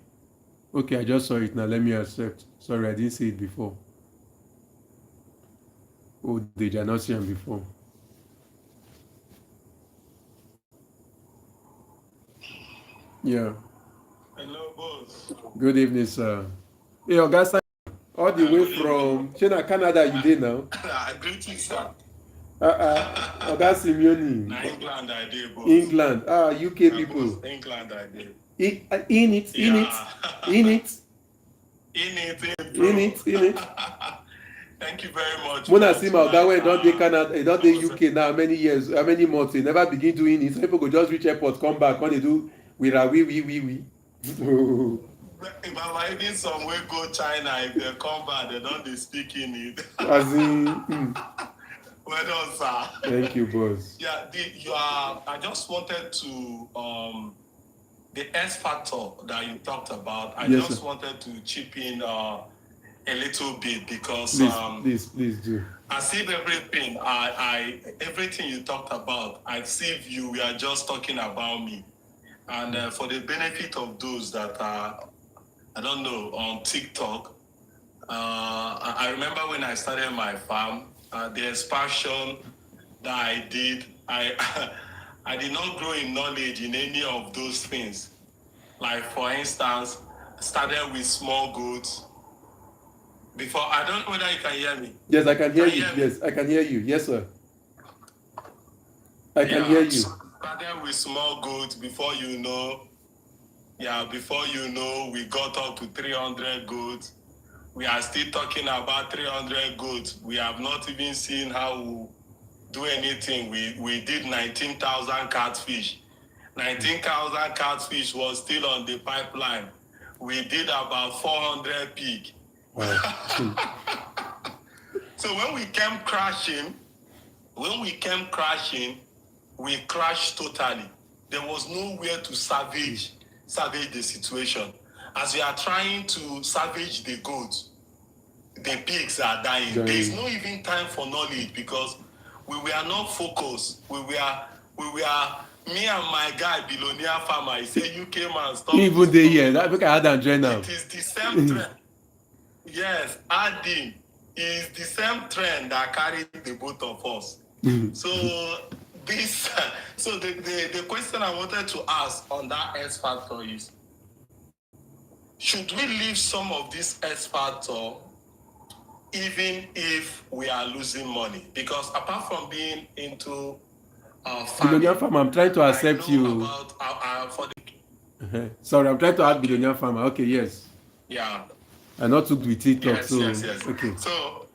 Okay, I just saw it now. Let me accept. Sorry, I didn't see it before. Oh, did I not see him before? Yeah. Hello, boss. Good evening, sir. Hey, Augusta, all the way from China, Canada, you did now? Greetings, sir. Augusta Simeoni. England, I did, boss. England. UK people. England, I did. In it. Thank you very much. Mona Sima Ogawe don't dey Canada, don't dey UK now. How many years? How many months? They never begin doing it. Some people go just reach airport, come back, when they do we. If I'm even some way go China, if they come back, they don't they speak in it. As in, Well done, sir. Thank you, boss. Yeah, I just wanted to the X factor that you talked about. I Yes, just sir. wanted to chip in a little bit because Please do. as if everything everything you talked about, as if you were just talking about me. And for the benefit of those that are, I don't know, on TikTok, I remember when I started my farm, the expansion that I did, I did not grow in knowledge in any of those things. Like, for instance, started with small goats. Before, I don't know whether you can hear me. Yes, I can hear you. Yes, I can hear you. Yes, sir. I can hear you. Started with small goats. Before you know, we got up to 300 goats. We are still talking about 300 goats. We have not even seen how we do anything. We did 19,000 catfish. 19,000 catfish was still on the pipeline. We did about 400 pig. Wow. So when we came crashing, we crashed totally. There was nowhere to salvage the situation. As we are trying to salvage the goats, the pigs are dying. There is no even time for knowledge because we were not focused. We were me and my guy, billionaire farmer. He said, "UK man, stop." Even the year that look at that join now. It is the same trend. Yes, adding is the same trend that carried the both of us. So the question I wanted to ask on that X factor is, should we leave some of this X factor even if we are losing money? Because apart from being into farming, I'm trying to accept you. about, for the Sorry, I'm trying to add billionaire farmer. Okay, yes. Yeah. I not took with TikTok, Yes, so yes, yes. okay. So,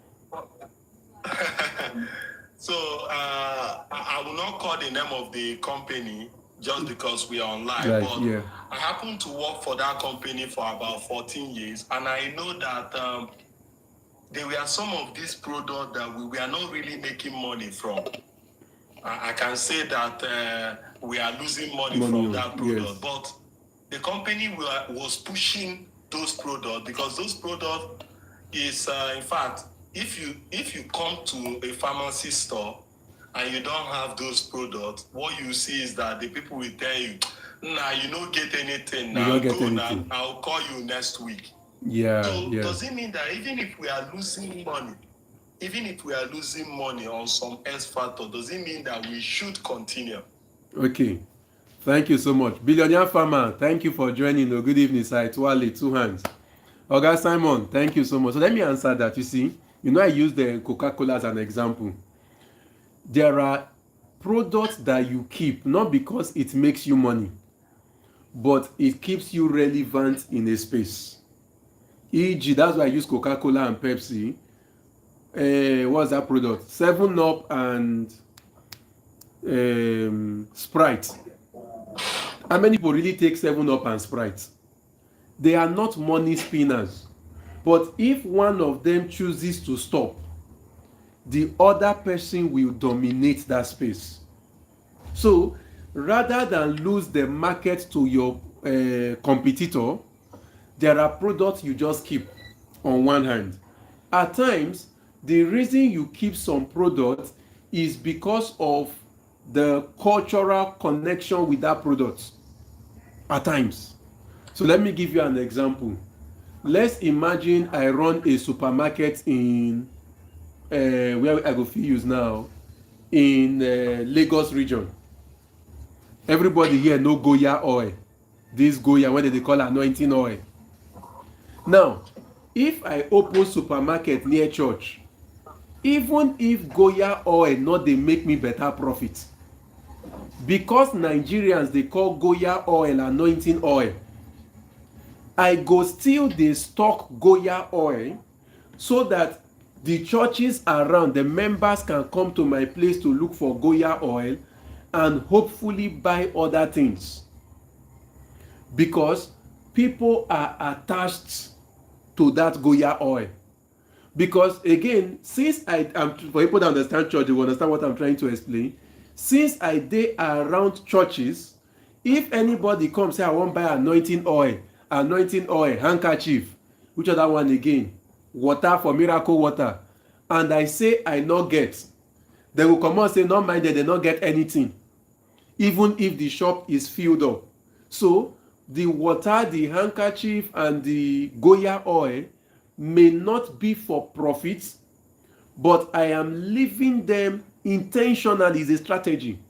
so I will not call the name of the company just because we are online. Right, But yeah. I happen to work for that company for about 14 years, and I know that there were some of these products that we were not really making money from. I can say that we are losing money from that product, yes. but the company was pushing those products because those products is in fact, if you come to a pharmacy store and you don't have those products, what you see is that the people will tell you, nah, you don't get anything You now, don't get go anything. now, I'll call you next week. Yeah, So yeah. does it mean that even if we are losing money, on some X factor, does it mean that we should continue? Okay. Thank you so much. Billionaire farmer, thank you for joining. Oh, good evening, sir. Wale, 2 hands. Oga Simon, thank you so much. So let me answer that. You see, I use the Coca-Cola as an example. There are products that you keep not because it makes you money, but it keeps you relevant in a space. E.g., that's why I use Coca-Cola and Pepsi. What's that product? 7-Up and Sprite. How many people really take 7-Up and Sprite? They are not money spinners. But if one of them chooses to stop, the other person will dominate that space. So rather than lose the market to your competitor, there are products you just keep on one hand. At times, the reason you keep some products is because of the cultural connection with that product. At times. So let me give you an example. Let's imagine I run a supermarket in where I go fit use now, in Lagos region. Everybody here know Goya oil. This Goya, what they call anointing oil. Now, if I open supermarket near church, even if Goya oil not dey make me better profit, because Nigerians dey call Goya oil anointing oil, I go still dey stock Goya oil so that the churches around, the members can come to my place to look for Goya oil and hopefully buy other things, because people are attached to that Goya oil. Because again, since I am, for people that understand church, they will understand what I'm trying to explain. Since I dey around churches, if anybody come say I wan buy anointing oil, handkerchief, which other one again, water for miracle water, and I say I no get, they will come out say no mind that they no get anything, even if the shop is filled up. So the water, the handkerchief, and the Goya oil may not be for profit, but I am leaving them intentionally as a strategy.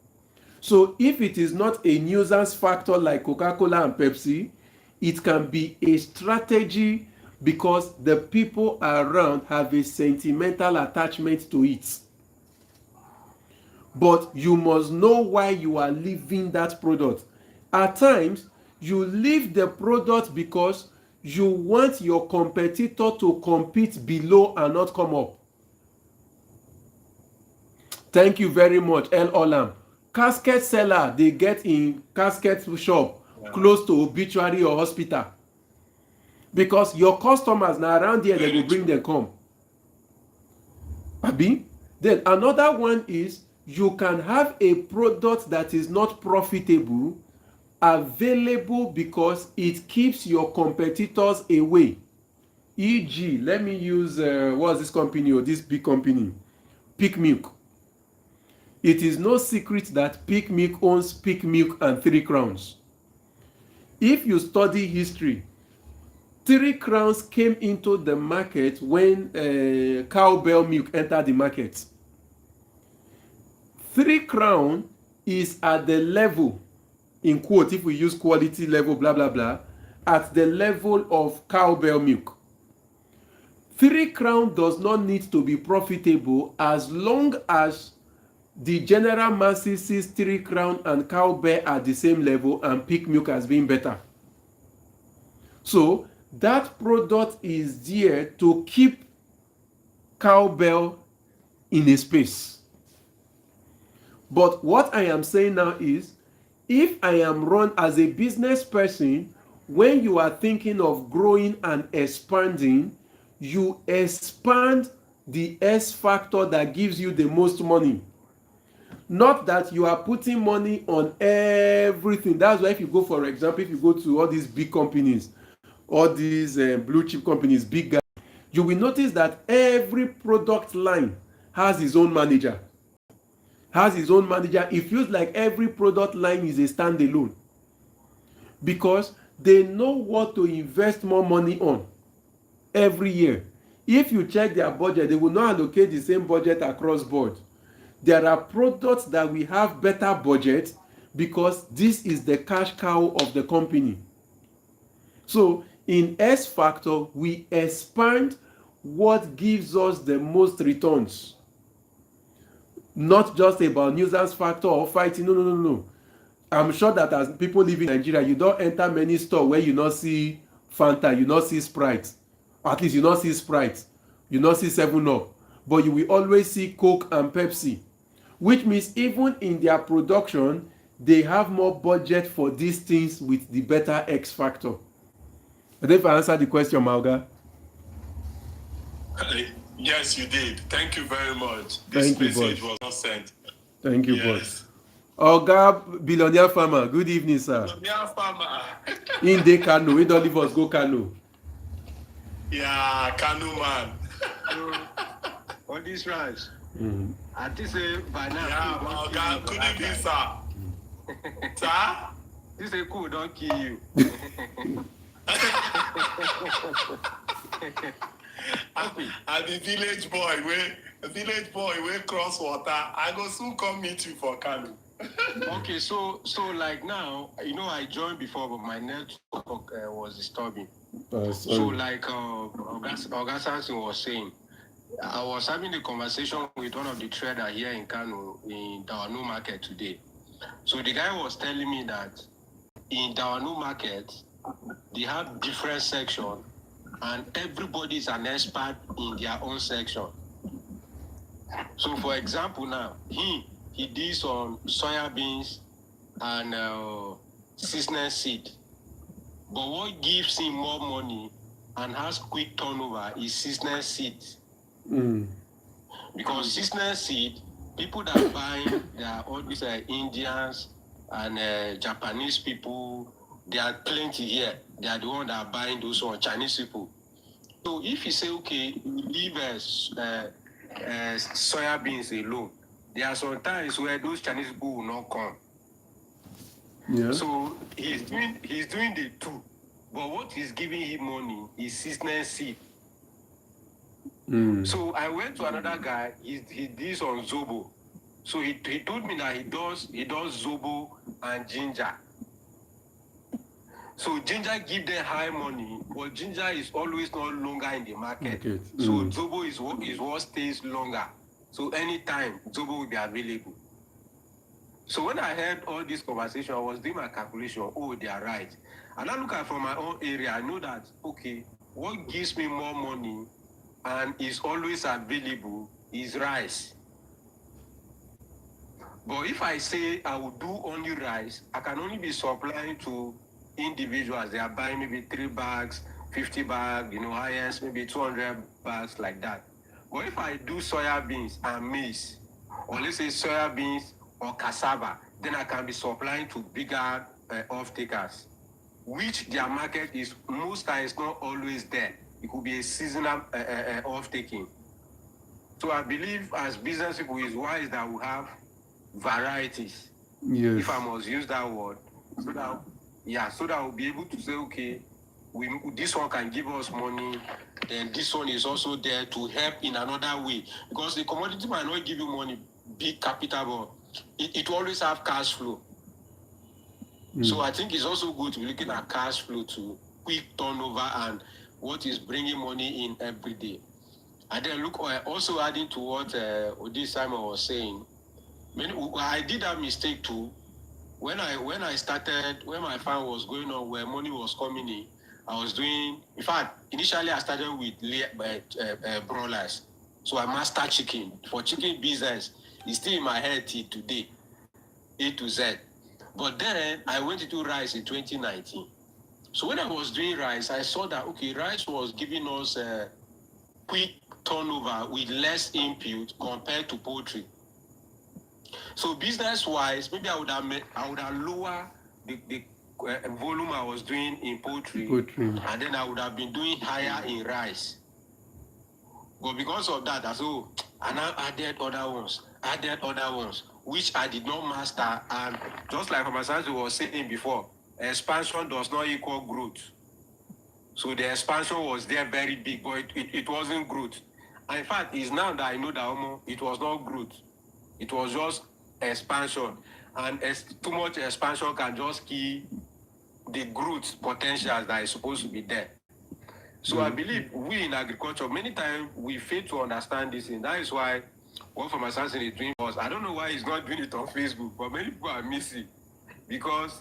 So if it is not a nuisance factor like Coca-Cola and Pepsi, it can be a strategy because the people around have a sentimental attachment to it. But you must know why you are leaving that product. At times, you leave the product because you want your competitor to compete below and not come up. Thank you very much, El Olam. Casket seller, they get in casket shop close to obituary or hospital. Because your customers now around here, they will bring them come. Abi? Then another one is you can have a product that is not profitable available because it keeps your competitors away. E.g., let me use what's this company or this big company, Peak Milk. It is no secret that Peak Milk owns Peak Milk and 3 Crowns. If you study history, 3 Crowns came into the market when Cowbell Milk entered the market. 3 Crown is at the level, in quote, if we use quality level, blah, blah, blah, at the level of Cowbell Milk. 3 Crown does not need to be profitable as long as the general masses sees 3 Crown and Cowbell at the same level and Peak Milk as being better. So that product is there to keep cowbell in a space. But what I am saying now is, if I am run as a business person, when you are thinking of growing and expanding, you expand the S factor that gives you the most money. Not that you are putting money on everything. That's why if you go, for example, if you go to all these big companies, all these blue chip companies, big guys, you will notice that every product line has its own manager. It feels like every product line is a standalone, because they know what to invest more money on every year. If you check their budget, they will not allocate the same budget across board. There are products that will have better budget because this is the cash cow of the company. So in S factor, we expand what gives us the most returns. Not just about nuisance factor or fighting. No. I'm sure that as people live in Nigeria, you don't enter many stores where you not see Fanta, you not see Sprite. At least you not see Sprite, you not see 7-Up, but you will always see Coke and Pepsi, which means even in their production, they have more budget for these things with the better X factor. I don't know if I answered the question, Malga. Yes, you did. Thank you very much. Thank This you, message boss. was not sent. Thank you, Yes. boss. Oga Billionaire Farmer, good evening, sir. Yeah, farmer. In the Kano, we don't leave us go Kano. Yeah, Kanu man. On this ranch, Mm. I think say by now. Yeah, cool my don God, kill good you. evening, sir. Sir? This say cool don't kill you. I be village boy wey cross water. I go soon come meet you for Kanu. Okay, so like now, I joined before, but my network was disturbing. So Sorry. like Oga Samson was saying, I was having a conversation with one of the traders here in Kano in Dawanu market today. So the guy was telling me that in Dawanu market, they have different sections and everybody is an expert in their own section. So for example now, he deals on soya beans and seasonal seed. But what gives him more money and has quick turnover is seasonal seed. Mm. Because seasonal seed, people that buy, they are all these Indians and Japanese people. They are plenty here. They are the ones that are buying those ones, Chinese people. So if you say, okay, you leave soya beans alone, there are some times where those Chinese people will not come. Yeah. So he's doing the two. But what is giving him money is seasonal seed. Mm. So I went to another guy. He deals on Zobo. So he told me that he does Zobo and ginger. So ginger give them high money, but ginger is always not longer in the market. Okay. So Mm. Zobo is what stays longer. So anytime Zobo will be available. So when I heard all this conversation, I was doing my calculation. Oh, they are right. And I look at from my own area, I know that okay, what gives me more money and is always available is rice. But if I say I will do only rice, I can only be supplying to individuals. They are buying maybe 3 bags, 50 bags, highest maybe 200 bags like that. But if I do soya beans and maize, or let's say soya beans or cassava, then I can be supplying to bigger off-takers, which their market is most times not always there. It could be a seasonal off-taking. So I believe as business people, it's wise that we have varieties, Yes. if I must use that word, so that we'll be able to say, okay, this one can give us money, then this one is also there to help in another way. Because the commodity might not give you money, big capital, but it will always have cash flow. Mm. So I think it's also good to be looking at cash flow to quick turnover and what is bringing money in every day. And then look, also adding to what Odi Simon was saying, I did that mistake too. When my farm was going on, where money was coming in, I was doing, in fact, initially I started with broilers. So I mastered chicken. For chicken business, it's still in my head till today, A to Z. But then I went into rice in 2019. So when I was doing rice, I saw that, okay, rice was giving us a quick turnover with less input compared to poultry. So business-wise, maybe I would have lowered the volume I was doing in poultry, and then I would have been doing higher in rice. But because of that, I now added other ones, which I did not master. And just like Omasansi was saying before, expansion does not equal growth. So the expansion was there very big, but it wasn't growth. And in fact, it's now that I know that it was not growth. It was just expansion. And too much expansion can just kill the growth potential that is supposed to be there. So I believe we in agriculture, many times we fail to understand this, and that is why what Farmer Samson is doing for us, I don't know why he's not doing it on Facebook, but many people are missing. Because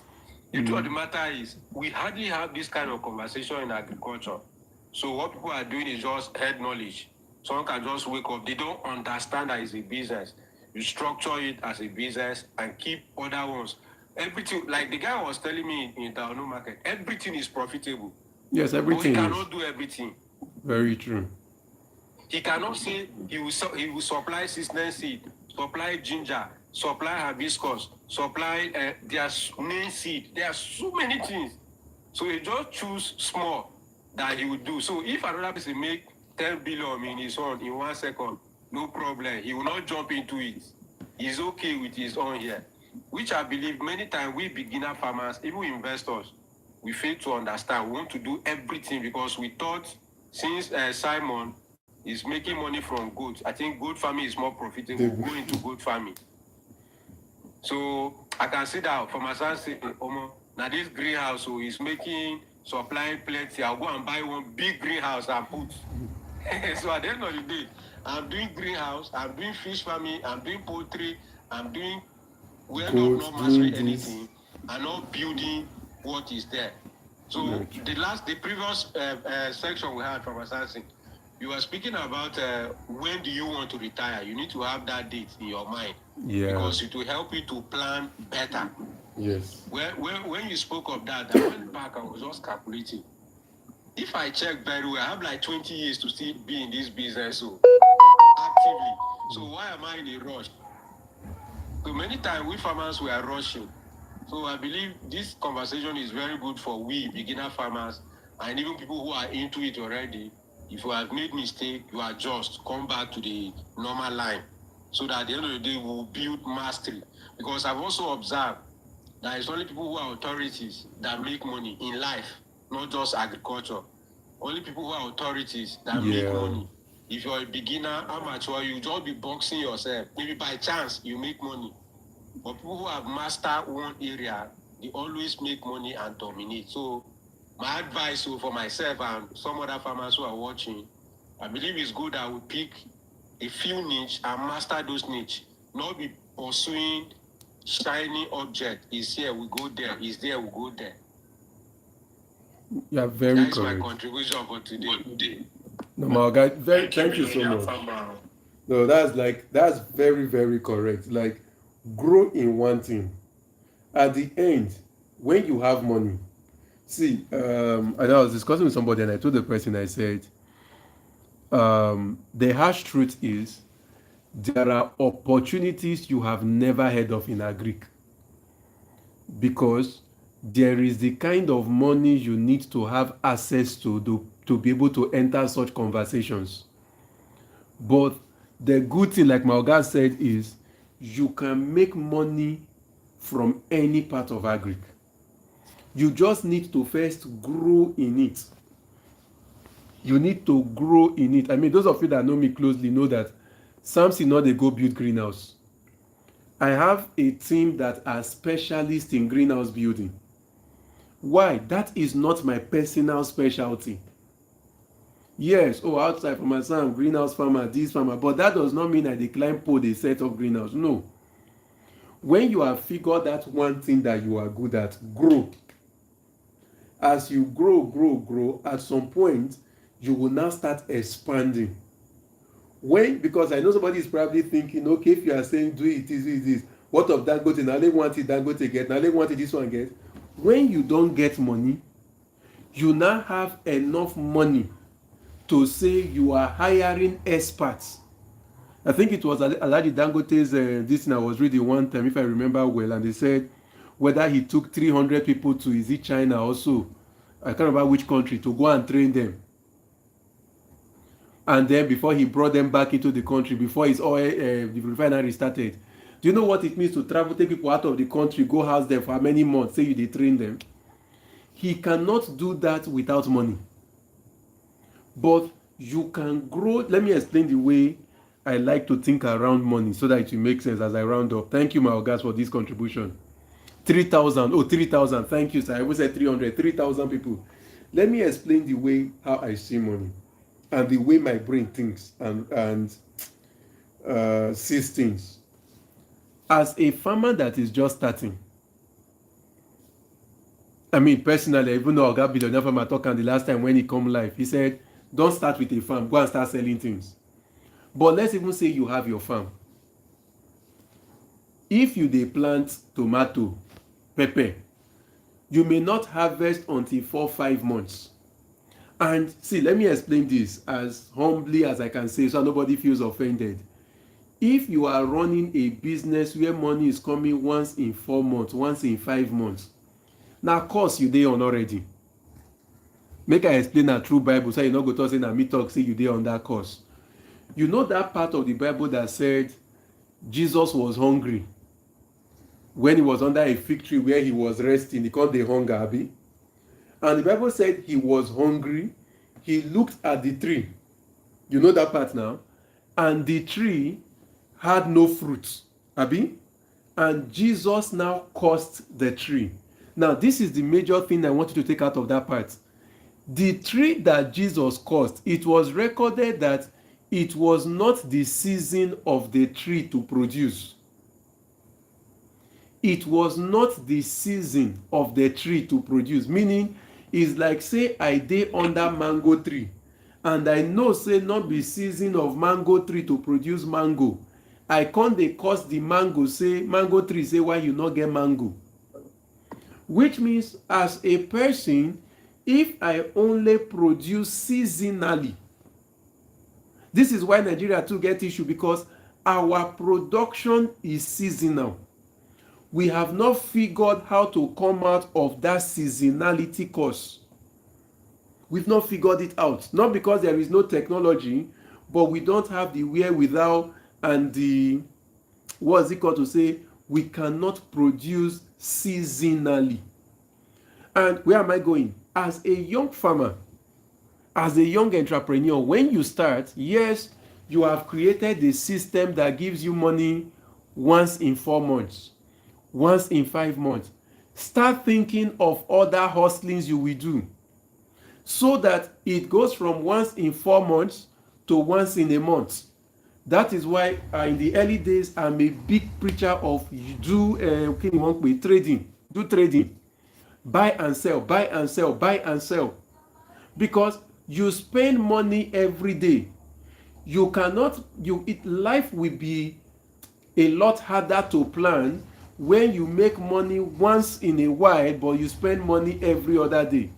the truth of the matter is, we hardly have this kind of conversation in agriculture. So what people are doing is just head knowledge. Someone can just wake up. They don't understand that it's a business. You structure it as a business and keep other ones. Everything, like the guy was telling me in the new market, everything is profitable. Yes, everything. But he cannot do everything. Very true. He cannot say he will supply seasonal seed, supply ginger, supply hibiscus, supply their main seed. There are so many things. So he just choose small that he will do. So if another person make 10 billion in his own in 1 second, no problem. He will not jump into it. He's okay with his own here. Which I believe many times we beginner farmers, even investors, we fail to understand. We want to do everything because we thought since Simon is making money from goats, I think goat farming is more profitable. Go into goat farming. So I can see that for my son saying, now this greenhouse so is making supplying plenty. I'll go and buy one big greenhouse and put. So at the end of the day, I'm doing greenhouse, I'm doing fish farming, I'm doing poultry, I'm doing not mastering anything, and not building what is there. So the previous section we had from Assassin, you were speaking about when do you want to retire. You need to have that date in your mind. Yeah. Because it will help you to plan better. Yes. When you spoke of that, I went back, I was just calculating. If I check very well, I have like 20 years to still be in this business so actively. So why am I in a rush? So many times we farmers were rushing. So I believe this conversation is very good for we beginner farmers and even people who are into it already. If you have made mistake, you adjust, come back to the normal line. So that at the end of the day, we'll build mastery. Because I've also observed that it's only people who are authorities that make money in life, not just agriculture. Only people who are authorities that make money. If you're a beginner, amateur, you just be boxing yourself. Maybe by chance, you make money. But people who have mastered one area, they always make money and dominate. So my advice for myself and some other farmers who are watching, I believe it's good that we pick a few niche and master those niche. Not be pursuing shiny object. Is here, we go there. Is there, we go there. You are very correct. That's my contribution for today. No, my guy, thank you so much. No, that's very, very correct. Like, grow in one thing. At the end, when you have money, see, and I was discussing with somebody and I told the person, I said, the harsh truth is there are opportunities you have never heard of in agric because there is the kind of money you need to have access to be able to enter such conversations. But the good thing, like my Oga said, is you can make money from any part of agric. You just need to first grow in it. You need to grow in it. I mean, those of you that know me closely know that Samson not they go build greenhouse. I have a team that are specialists in greenhouse building. Why? That is not my personal specialty. Yes, outside for my son, greenhouse farmer, this farmer, but that does not mean I decline pole they set up greenhouse. No. When you have figured that one thing that you are good at, grow. As you grow, at some point, you will now start expanding. Because I know somebody is probably thinking, okay, if you are saying do it, this, what of Dangote? Now they want it, Dangote get. Now they want it, this one get. When you don't get money, you now have enough money to say you are hiring experts. I think it was Alhaji Dangote's this thing I was reading one time, if I remember well, and they said whether he took 300 people to, is it China also? I can't remember which country, to go and train them. And then before he brought them back into the country, before his oil the refinery started. Do you know what it means to travel, take people out of the country, go house them for many months, say they train them? He cannot do that without money. But you can grow. Let me explain the way I like to think around money so that it will make sense as I round up. Thank you, my Ogas, for this contribution. 3,000. Oh, 3,000. Thank you, sir. I always said 300. 3,000 people. Let me explain the way how I see money and the way my brain thinks and sees things. As a farmer that is just starting, I mean, personally, even though Oga Billionaire Farmer talking the last time when he come live, he said, don't start with a farm, go and start selling things. But let's even say you have your farm. If you dey plant tomato, pepper, you may not harvest until 4-5 months. And see, let me explain this as humbly as I can say so nobody feels offended. If you are running a business where money is coming once in 4 months, once in 5 months, now course you dey on already. Make I explain that through Bible so you no go talk say na me talk say you dey on that course. You know that part of the Bible that said Jesus was hungry when he was under a fig tree where he was resting, he called the hunger, abi? And the Bible said he was hungry, he looked at the tree. You know that part now? And the tree had no fruit, abi? And Jesus now cursed the tree. Now, this is the major thing I want you to take out of that part. The tree that Jesus cursed, it was recorded that it was not the season of the tree to produce. It was not the season of the tree to produce. Meaning, it's like say I dey under mango tree and I know say not be season of mango tree to produce mango. I can't dey curse the mango, say mango tree, say why you not get mango. Which means as a person, if I only produce seasonally, this is why Nigeria too get issue, because our production is seasonal. We have not figured how to come out of that seasonality course. We've not figured it out. Not because there is no technology, but we don't have the wherewithal and the, what's it called to say, we cannot produce seasonally. And where am I going? As a young farmer, as a young entrepreneur, when you start, yes, you have created a system that gives you money once in 4 months, once in 5 months. Start thinking of other hustlings you will do so that it goes from once in 4 months to once in a month. That is why in the early days, I'm a big preacher of trading. Do trading. Buy and sell, buy and sell, buy and sell. Because you spend money every day. You cannot, life will be a lot harder to plan when you make money once in a while, but you spend money every other day.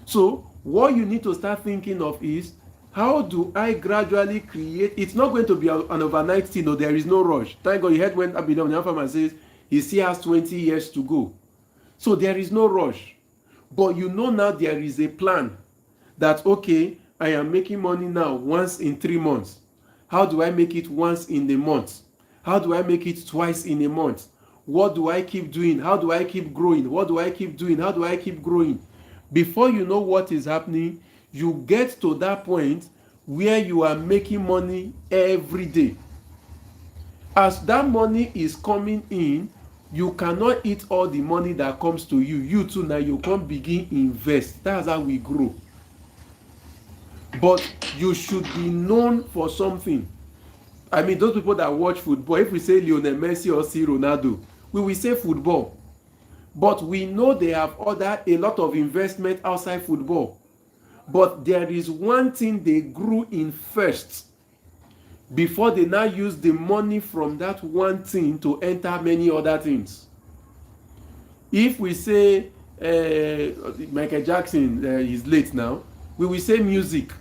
So what you need to start thinking of is, how do I gradually create? It's not going to be an overnight thing. No, there is no rush. Thank God you heard when Abidjan Farmer says he still has 20 years to go. So there is no rush. But you know now there is a plan that, okay, I am making money now once in 3 months. How do I make it once in a month? How do I make it twice in a month? What do I keep doing? How do I keep growing? What do I keep doing? How do I keep growing? Before you know what is happening, you get to that point where you are making money every day. As that money is coming in, you cannot eat all the money that comes to you. You too now, you can't begin invest. That's how we grow. But you should be known for something. I mean, those people that watch football, if we say Lionel Messi or see Ronaldo, we will say football. But we know they have a lot of investment outside football. But there is one thing they grew in first before they now use the money from that one thing to enter many other things. If we say Michael Jackson is late now, we will say music.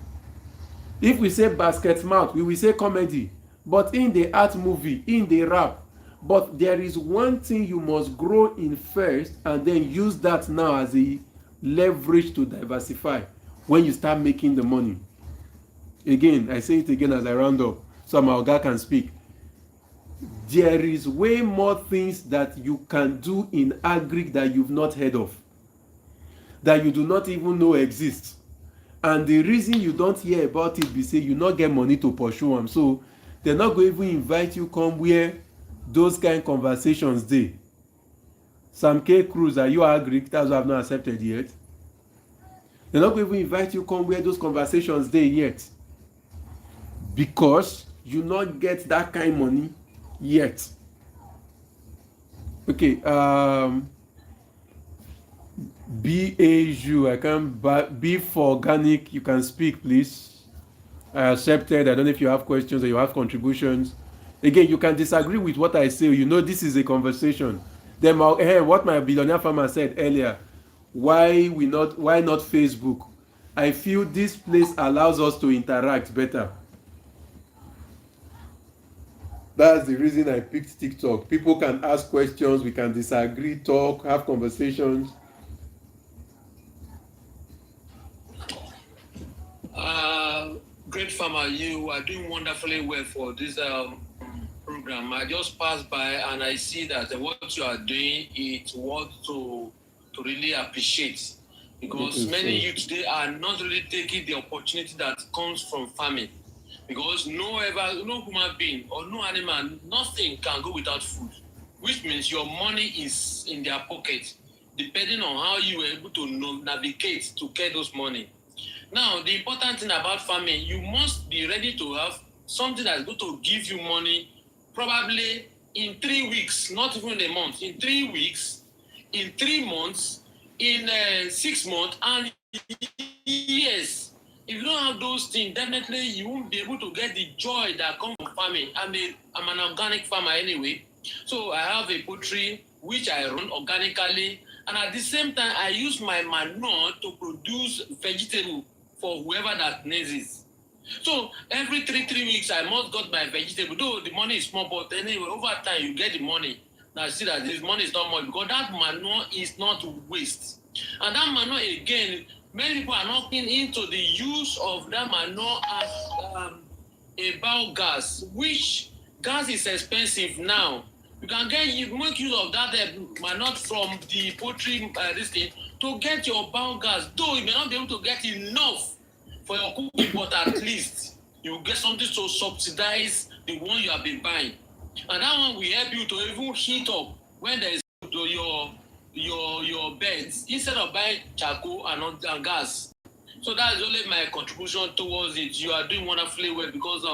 If we say basket mouth, we will say comedy. But in the art movie, in the rap, but there is one thing you must grow in first and then use that now as a leverage to diversify when you start making the money. Again, I say it again as I round up so my oga can speak. There is way more things that you can do in agric that you've not heard of, that you do not even know exist. And the reason you don't hear about it be say you not get money to pursue them. So they're not going to even invite you come where those kind of conversations dey. Sam K. Cruz, are you agric? That's what I've not accepted yet. They're not going to even invite you come where those conversations dey yet. Because you not get that kind of money yet. Okay, BAU, I can't be for organic, you can speak please. I accepted. I don't know if you have questions or you have contributions. Again, you can disagree with what I say. You know this is a conversation. Then what my billionaire farmer said earlier, why not Facebook? I feel this place allows us to interact better. That's the reason I picked TikTok. People can ask questions, we can disagree, talk, have conversations. Great farmer, you are doing wonderfully well for this program. I just passed by and I see that what you are doing is what to really appreciate, because many youth today are not really taking the opportunity that comes from farming, because no human being or no animal, nothing can go without food, which means your money is in their pocket, depending on how you were able to navigate to get those money. Now, the important thing about farming, you must be ready to have something that's going to give you money probably in 3 weeks, not even a month, in 3 weeks, in 3 months, in 6 months, and years. If you don't have those things, definitely you won't be able to get the joy that comes from farming. I'm an organic farmer anyway. So I have a poultry which I run organically, and at the same time, I use my manure to produce vegetable for whoever that needs it. So every 3 weeks, I must get my vegetable. Though the money is small, but anyway, over time you get the money. Now see that this money is not much because that manure is not waste. And that manure again, many people are not into the use of that manure as a biogas, which gas is expensive now. You can make use of that manure from the poultry this thing to get your biogas. Though you may not be able to get enough for your cooking, but at least you get something to subsidize the one you have been buying. And that one will help you to even heat up when there is your beds instead of buying charcoal and gas. So that's only my contribution towards it. You are doing wonderfully well because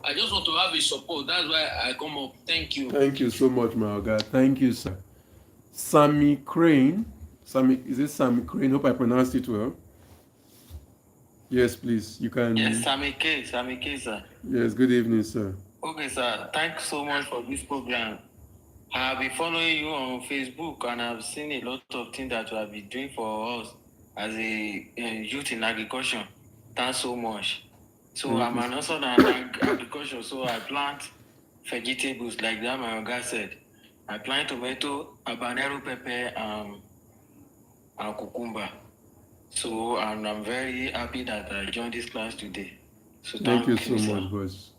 I just want to have a support. That's why I come up. Thank you. Thank you so much, my God. Thank you, sir. Sammy Crane. Is it Sammy Crane? Hope I pronounced it well. Yes, please. You can. Yes, Sammy K, sir. Yes, good evening, sir. Okay, sir. Thanks so much for this program. I've been following you on Facebook and I've seen a lot of things that you have been doing for us as a youth in agriculture. Thanks so much. So I'm an also in agriculture, so I plant vegetables like that my guy said. I plant tomato, habanero pepper, and cucumber. So I'm very happy that I joined this class today. So thank you so much, boss.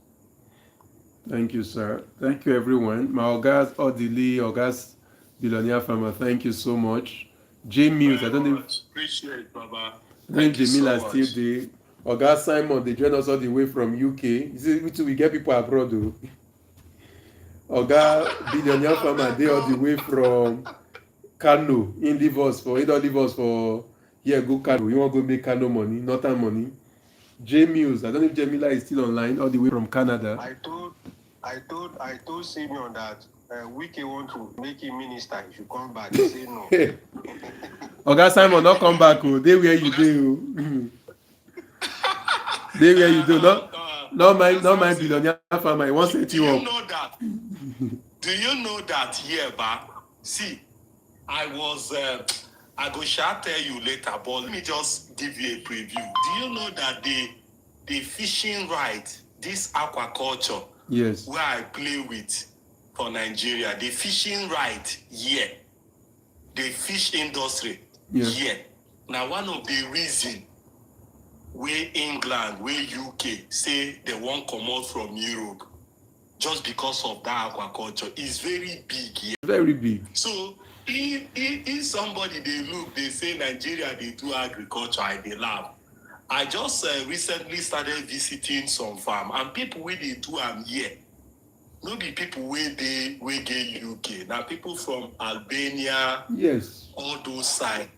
Thank you, sir. Thank you, everyone. My August Odili, August Billionaire Farmer, thank you so much. J Mills, I don't know. Appreciate, Baba. I think Jamila so still there. August Simon, they join us all the way from UK. We get people abroad, though. August Billionaire Farmer, they all the way from Kano. He don't leave us for here, go Kano. You want to go make Kano money, Northern money. J Mills, I don't know if Jamila is still online, all the way from Canada. I told Simeon that Wiki want to make him minister. He should come back. He say no. Oga Simon, not come back. Oh, they where you do. They where you do. Not mind billionaire farmer. He wants to set you up. Do you know that here, but see, I go shall tell you later, but let me just give you a preview. Do you know that the fishing right, this aquaculture, yes, where I play with for Nigeria, the fishing right here, the fish industry here. Now, one of the reasons where England, where UK say they won't come out from Europe, just because of that aquaculture, is very big here. Very big. So if somebody they look, they say Nigeria they do agriculture, I they laugh. I just recently started visiting some farm, and people where they do here. No be people where get UK. Now people from Albania, yes, all those sides.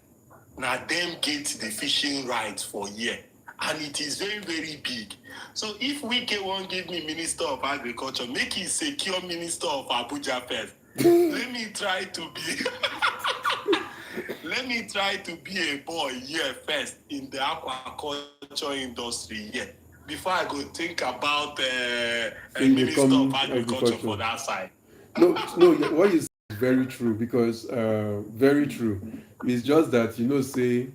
Now them get the fishing rights for here. And it is very, very big. So if Wike won't give me Minister of Agriculture, make it secure Minister of Abuja first. Let me try to be a boy here first in the aquaculture industry here. Before I go think about a Minister of Agriculture for that side. No, what you say is very true, because very true. It's just that, say,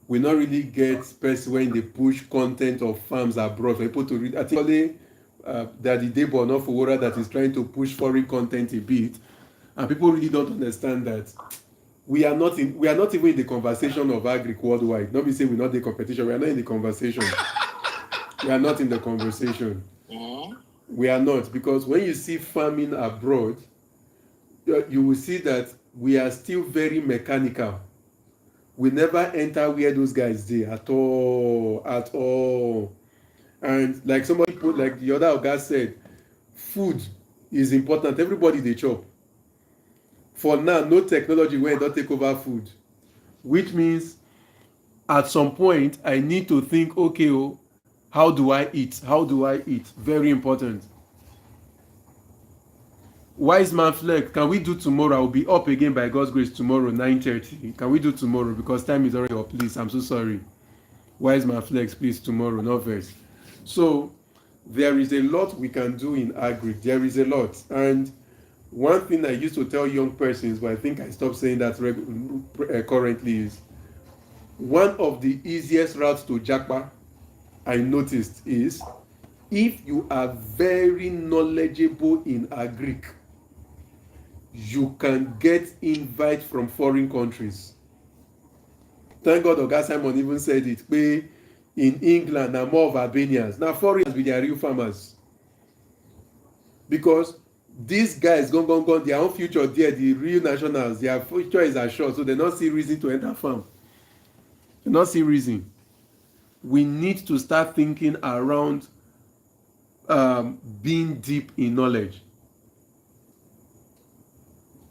we not really get person when they push content of farms abroad for people to read. I think only that the Debo not for Wora that is trying to push foreign content a bit, and people really don't understand that we are not even in the conversation of agri worldwide. Not be say we're not the competition. We are not in the conversation. We are not in the conversation. Mm-hmm. We are not, because when you see farming abroad, you will see that we are still very mechanical. We never enter where those guys did at all. And like somebody put, like the other guy said, food is important. Everybody they chop. For now, no technology will not take over food, which means at some point I need to think, okay, how do I eat? Very important. Wise man Fleck, can we do tomorrow? I'll be up again by God's grace tomorrow, 9:30. Can we do tomorrow? Because time is already up, please. I'm so sorry. Wise man Flex, please, tomorrow, not verse. So there is a lot we can do in agri. There is a lot. And one thing I used to tell young persons, but I think I stopped saying that currently, is one of the easiest routes to Japa I noticed is if you are very knowledgeable in agric, you can get invite from foreign countries. Thank God Oga Simon even said it. In England, now more of Albanians. Now foreigners with their real farmers. Because these guys gone, their own future there, the real nationals, their future is assured, so they not see reason to enter farm. They not see reason. We need to start thinking around being deep in knowledge.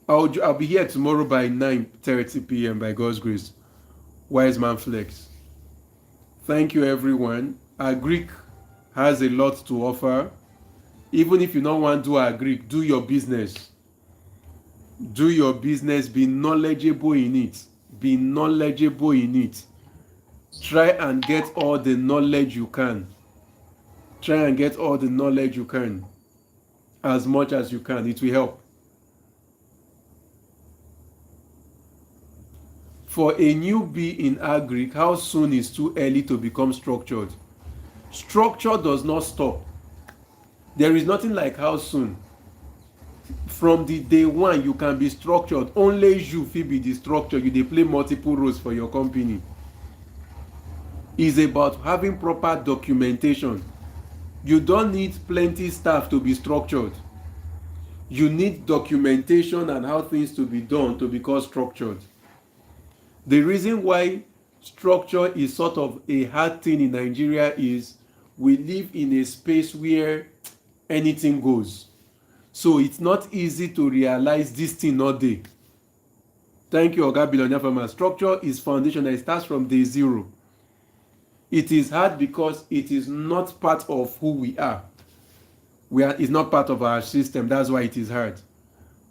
I'll be here tomorrow by 9:30 p.m. by God's grace. Wise man Flex. Thank you, everyone. Agric has a lot to offer. Even if you don't want to do agric, do your business. Do your business. Be knowledgeable in it. Be knowledgeable in it. Try and get all the knowledge you can. Try and get all the knowledge you can. As much as you can. It will help. For a newbie in agric, how soon is too early to become structured? Structure does not stop. There is nothing like how soon. From the day one, you can be structured. Only you fit be the structure. You dey play multiple roles for your company. It's about having proper documentation. You don't need plenty staff to be structured. You need documentation and how things to be done to become structured. The reason why structure is sort of a hard thing in Nigeria is we live in a space where anything goes. So it's not easy to realize this thing not there. Thank you, Oga Billionaire Farmer. Structure is foundational. It starts from day zero. It is hard because it is not part of who we are. It's not part of our system. That's why it is hard.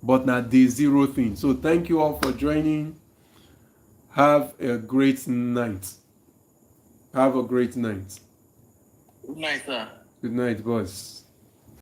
but not the zero thing. So thank you all for joining. Have a great night. Have a great night. Good night, sir. Good night, boss.